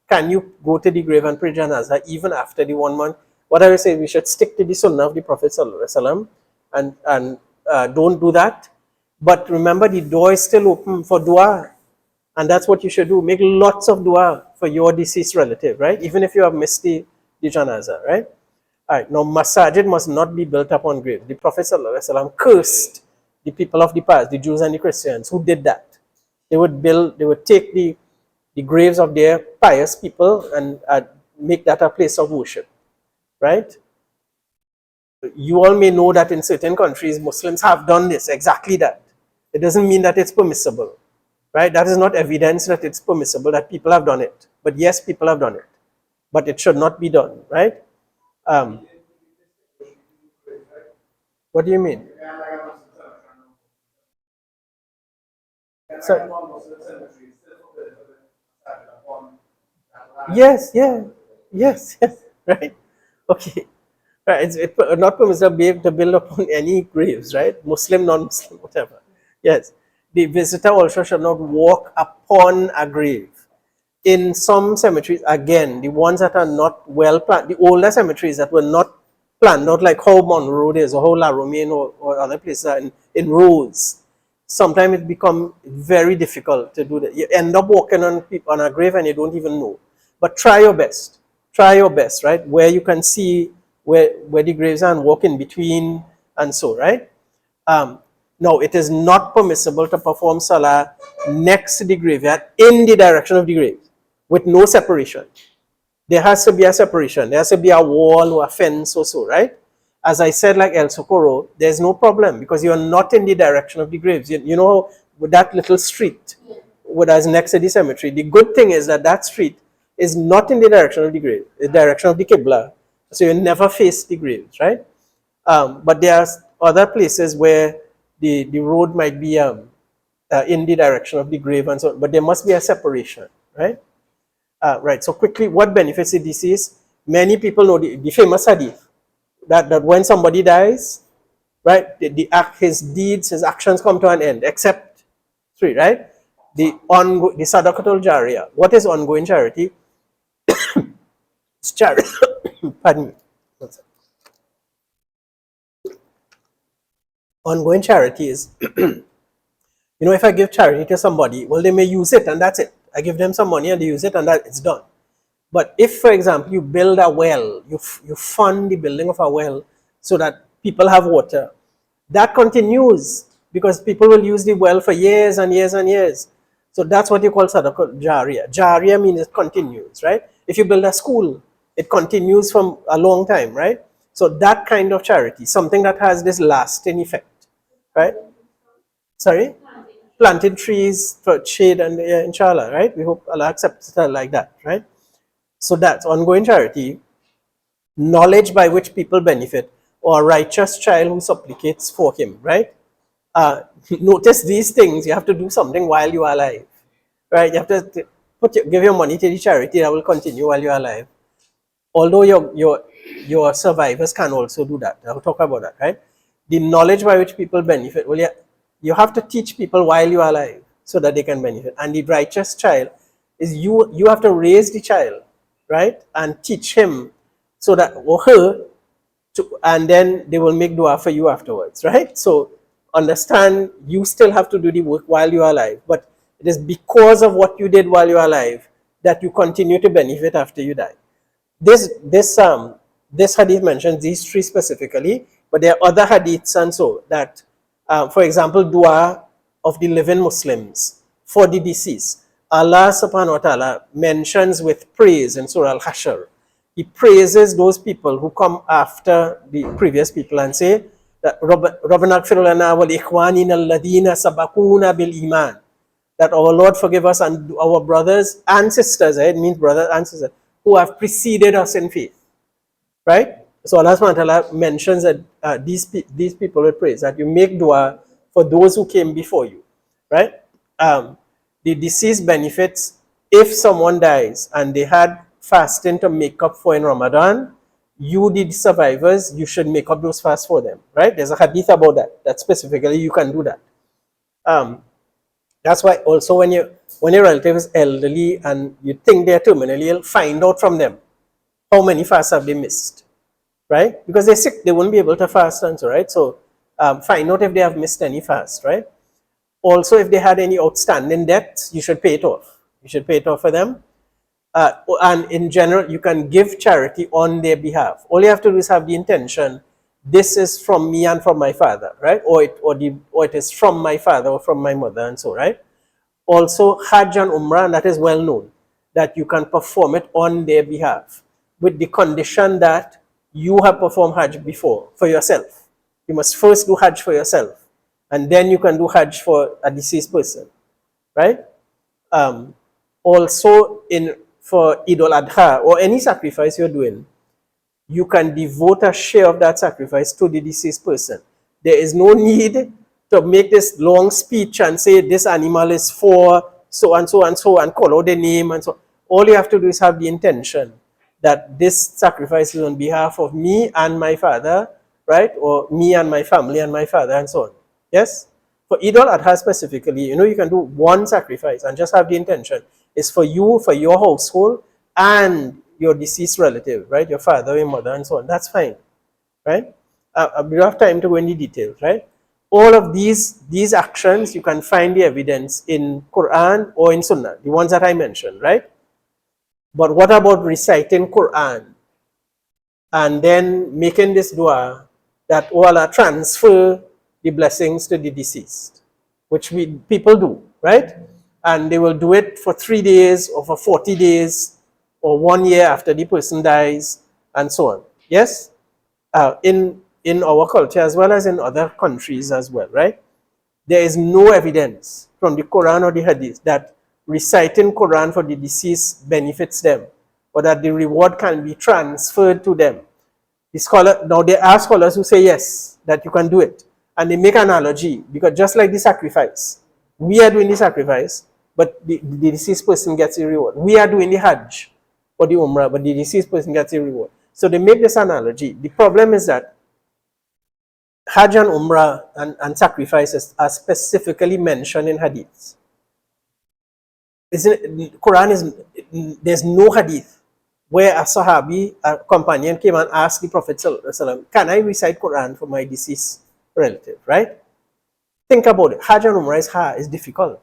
can you go to the grave and pray janazah even after the 1 month? What I would say, we should stick to the sunnah of the Prophet ﷺ and don't do that. But remember, the door is still open for dua, and that's what you should do. Make lots of dua for your deceased relative, right? Even if you have missed the janazah, right? All right, now masajid must not be built upon graves. The Prophet ﷺ cursed the people of the past, the Jews and the Christians, who did that. They would take the graves of their pious people and make that a place of worship, right? You all may know that in certain countries, Muslims have done this, exactly that. It doesn't mean that it's permissible, right? That is not evidence that it's permissible, that people have done it. But yes, people have done it. But it should not be done, right? What do you mean? So, yes, right? Okay. Right, it's not permissible to build upon any graves, right? Muslim, non-Muslim, whatever. Yes. The visitor also should not walk upon a grave. In some cemeteries, again, the ones that are not well planned, the older cemeteries that were not planned, not like how Monroe is or how La Romaine or other places are in rows, sometimes it becomes very difficult to do that. You end up walking on a grave and you don't even know. But try your best. Try your best, right? Where you can see where the graves are and walk in between and so, right? No, it is not permissible to perform salah next to the graveyard in the direction of the grave with no separation. There has to be a separation. There has to be a wall or a fence or so, right? As I said, like El Socorro, there's no problem because you're not in the direction of the graves. You know, with that little street that's next to the cemetery, the good thing is that street is not in the direction of the grave, the direction of the Qibla. So you never face the graves, right? But there are other places where the road might be in the direction of the grave and so on, but there must be a separation, right? Right, so quickly, what benefits the deceased? Many people know the famous hadith that when somebody dies, right, his deeds, his actions come to an end, except 3, right? The sadaqatul jariyah. What is ongoing charity? It's charity. Pardon me. Ongoing charity is, if I give charity to somebody, well, they may use it and that's it. I give them some money and they use it and it's done. But if, for example, you build a well, you fund the building of a well so that people have water, that continues because people will use the well for years and years and years. So that's what you call sadaqah jariyah. Jariyah means it continues, right? If you build a school, it continues from a long time, right? So that kind of charity, something that has this lasting effect, right? Sorry? Planted trees for shade and inshallah, right? We hope Allah accepts it like that, right? So that's ongoing charity, knowledge by which people benefit, or a righteous child who supplicates for him, right? Notice these things, you have to do something while you are alive, right? You have to give your money to the charity that will continue while you are alive. Although your survivors can also do that. I'll talk about that, right? The knowledge by which people benefit, well, yeah, you have to teach people while you are alive so that they can benefit. And the righteous child is you have to raise the child, right? And teach him so that, or her, and then they will make dua for you afterwards, right? So understand, you still have to do the work while you are alive, but it is because of what you did while you are alive that you continue to benefit after you die. This hadith mentions these three specifically, but there are other hadiths and so that, for example, dua of the living Muslims for the deceased. Allah subhanahu wa ta'ala mentions with praise in Surah Al-Hashr. He praises those people who come after the previous people and say that Rabbana ighfir lana wa li ikhwanina alladhina sabaquna bil iman, that our Lord forgive us and our brothers and sisters, it means brothers and sisters, who have preceded us in faith, right? So Allah subhanahu wa ta'ala mentions that these people will praise, that you make dua for those who came before you, right? The deceased benefits, if someone dies and they had fasting to make up for in Ramadan, you, the survivors, you should make up those fasts for them, right? There's a hadith about that specifically you can do that. That's why also when your relative is elderly and you think they're terminally ill, find out from them how many fasts have they missed, right? Because they're sick, they won't be able to fast and so, right? So find out if they have missed any fast, right? Also, if they had any outstanding debts, you should pay it off. You should pay it off for them. And in general, you can give charity on their behalf. All you have to do is have the intention, this is from me and from my father, right? Or it is from my father or from my mother and so, right? Also, Hajj and Umrah, and that is well known, that you can perform it on their behalf with the condition that you have performed Hajj before for yourself. You must first do Hajj for yourself, and then you can do Hajj for a deceased person, right? Also, for Eid al-Adha or any sacrifice you're doing, you can devote a share of that sacrifice to the deceased person. There is no need to make this long speech and say this animal is for so and so and so and call out the name and so. All you have to do is have the intention that this sacrifice is on behalf of me and my father, right? Or me and my family and my father and so on. Yes? For Eid al-Adha specifically, you can do one sacrifice and just have the intention. It's for you, for your household, and your deceased relative, right? Your father, your mother, and so on. That's fine, right? We don't have time to go into details, right? All of these actions, you can find the evidence in Quran or in Sunnah, the ones that I mentioned, right? But what about reciting Quran and then making this dua that Allah transfer the blessings to the deceased, which people do, right? And they will do it for 3 days or for 40 days or 1 year after the person dies and so on. Yes? In our culture as well as in other countries as well, right? There is no evidence from the Quran or the Hadith that reciting Quran for the deceased benefits them or that the reward can be transferred to them. Now there are scholars who say yes, that you can do it. And they make an analogy, because just like the sacrifice, we are doing the sacrifice, but the deceased person gets a reward. We are doing the Hajj or the Umrah, but the deceased person gets a reward. So they make this analogy. The problem is that Hajj and Umrah and sacrifices are specifically mentioned in Hadiths. There's no Hadith where a Sahabi, a companion, came and asked the Prophet ﷺ, can I recite Quran for my deceased relative, right? Think about it. Hajj and Umrah is difficult.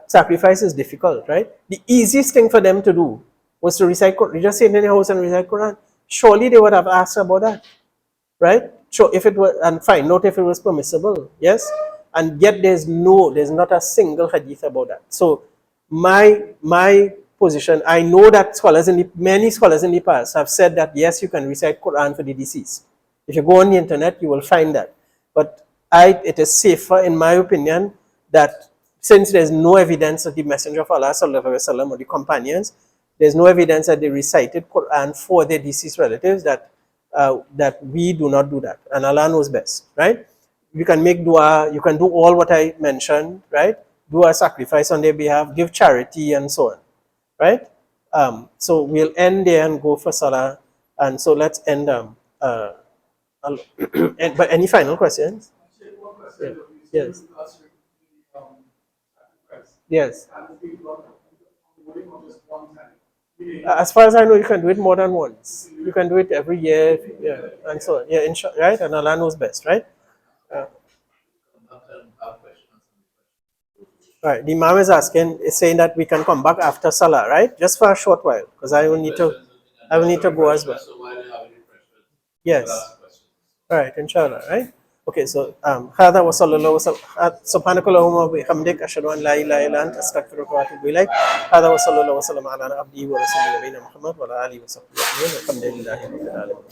Sacrifice is difficult, right? The easiest thing for them to do was to recite Quran. You just sit in their house and recite Quran. Surely they would have asked about that, right? So if it was, and find out if it was permissible, yes? And yet there's not a single hadith about that. So my position, I know that many scholars in the past have said that yes, you can recite Quran for the deceased. If you go on the internet, you will find that. But it is safer, in my opinion, that since there's no evidence that the Messenger of Allah sallallahu alaihi wasallam or the companions, there's no evidence that they recited Quran for their deceased relatives, that we do not do that, and Allah knows best, right? You can make dua, you can do all what I mentioned, right? Do a sacrifice on their behalf, give charity, and so on, right? So we'll end there and go for Salah, and so let's end. But any final questions? Actually, one question. Yeah. Yes. Sacrifice. Yes. Can it be done only or just one time? Meaning, As far as I know, you can do it more than once. You can do it every year, yeah, and so on. Yeah, right? And Allah knows best, right? Right. The Imam is saying that we can come back after Salah, right? Just for a short while, because I will need to go as well. Yes. Right, inshallah, right? Okay, so هذا وصلى الله وسلم سبحانك اللهم وبحمدك أشهد أن لا إله إلا أنت أستغفرك وأتوب إليك هذا وصلى الله وسلم على عبده ورسوله نبينا محمد وعلى آله وصحبه أجمعين والحمد لله رب العالمين.